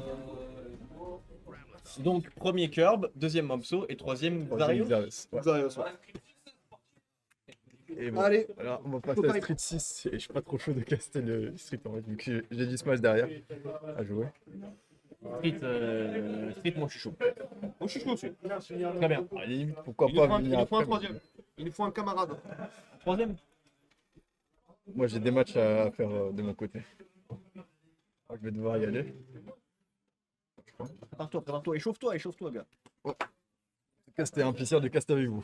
Speaker 2: Donc, premier Curb, deuxième Mobso et troisième Dario.
Speaker 3: Ouais.
Speaker 5: Xarios, ouais.
Speaker 3: Et bon,
Speaker 5: Allez,
Speaker 3: alors on va passer à Street 6 et je suis pas trop chaud de caster le Street en fait, vu que j'ai du Smash derrière à jouer.
Speaker 2: Street, moi je suis chaud.
Speaker 5: moi je suis chaud aussi.
Speaker 2: Très bien.
Speaker 3: À la limite, pourquoi
Speaker 5: Il
Speaker 3: pas
Speaker 5: nous
Speaker 3: venir
Speaker 5: faut un
Speaker 3: après.
Speaker 5: troisième. Il nous faut un camarade.
Speaker 2: Troisième.
Speaker 3: Moi j'ai des matchs à faire de mon côté. Je vais devoir y aller.
Speaker 2: Prépare-toi, échauffe-toi, gars.
Speaker 3: En tout cas, c'était un plaisir de caster avec vous.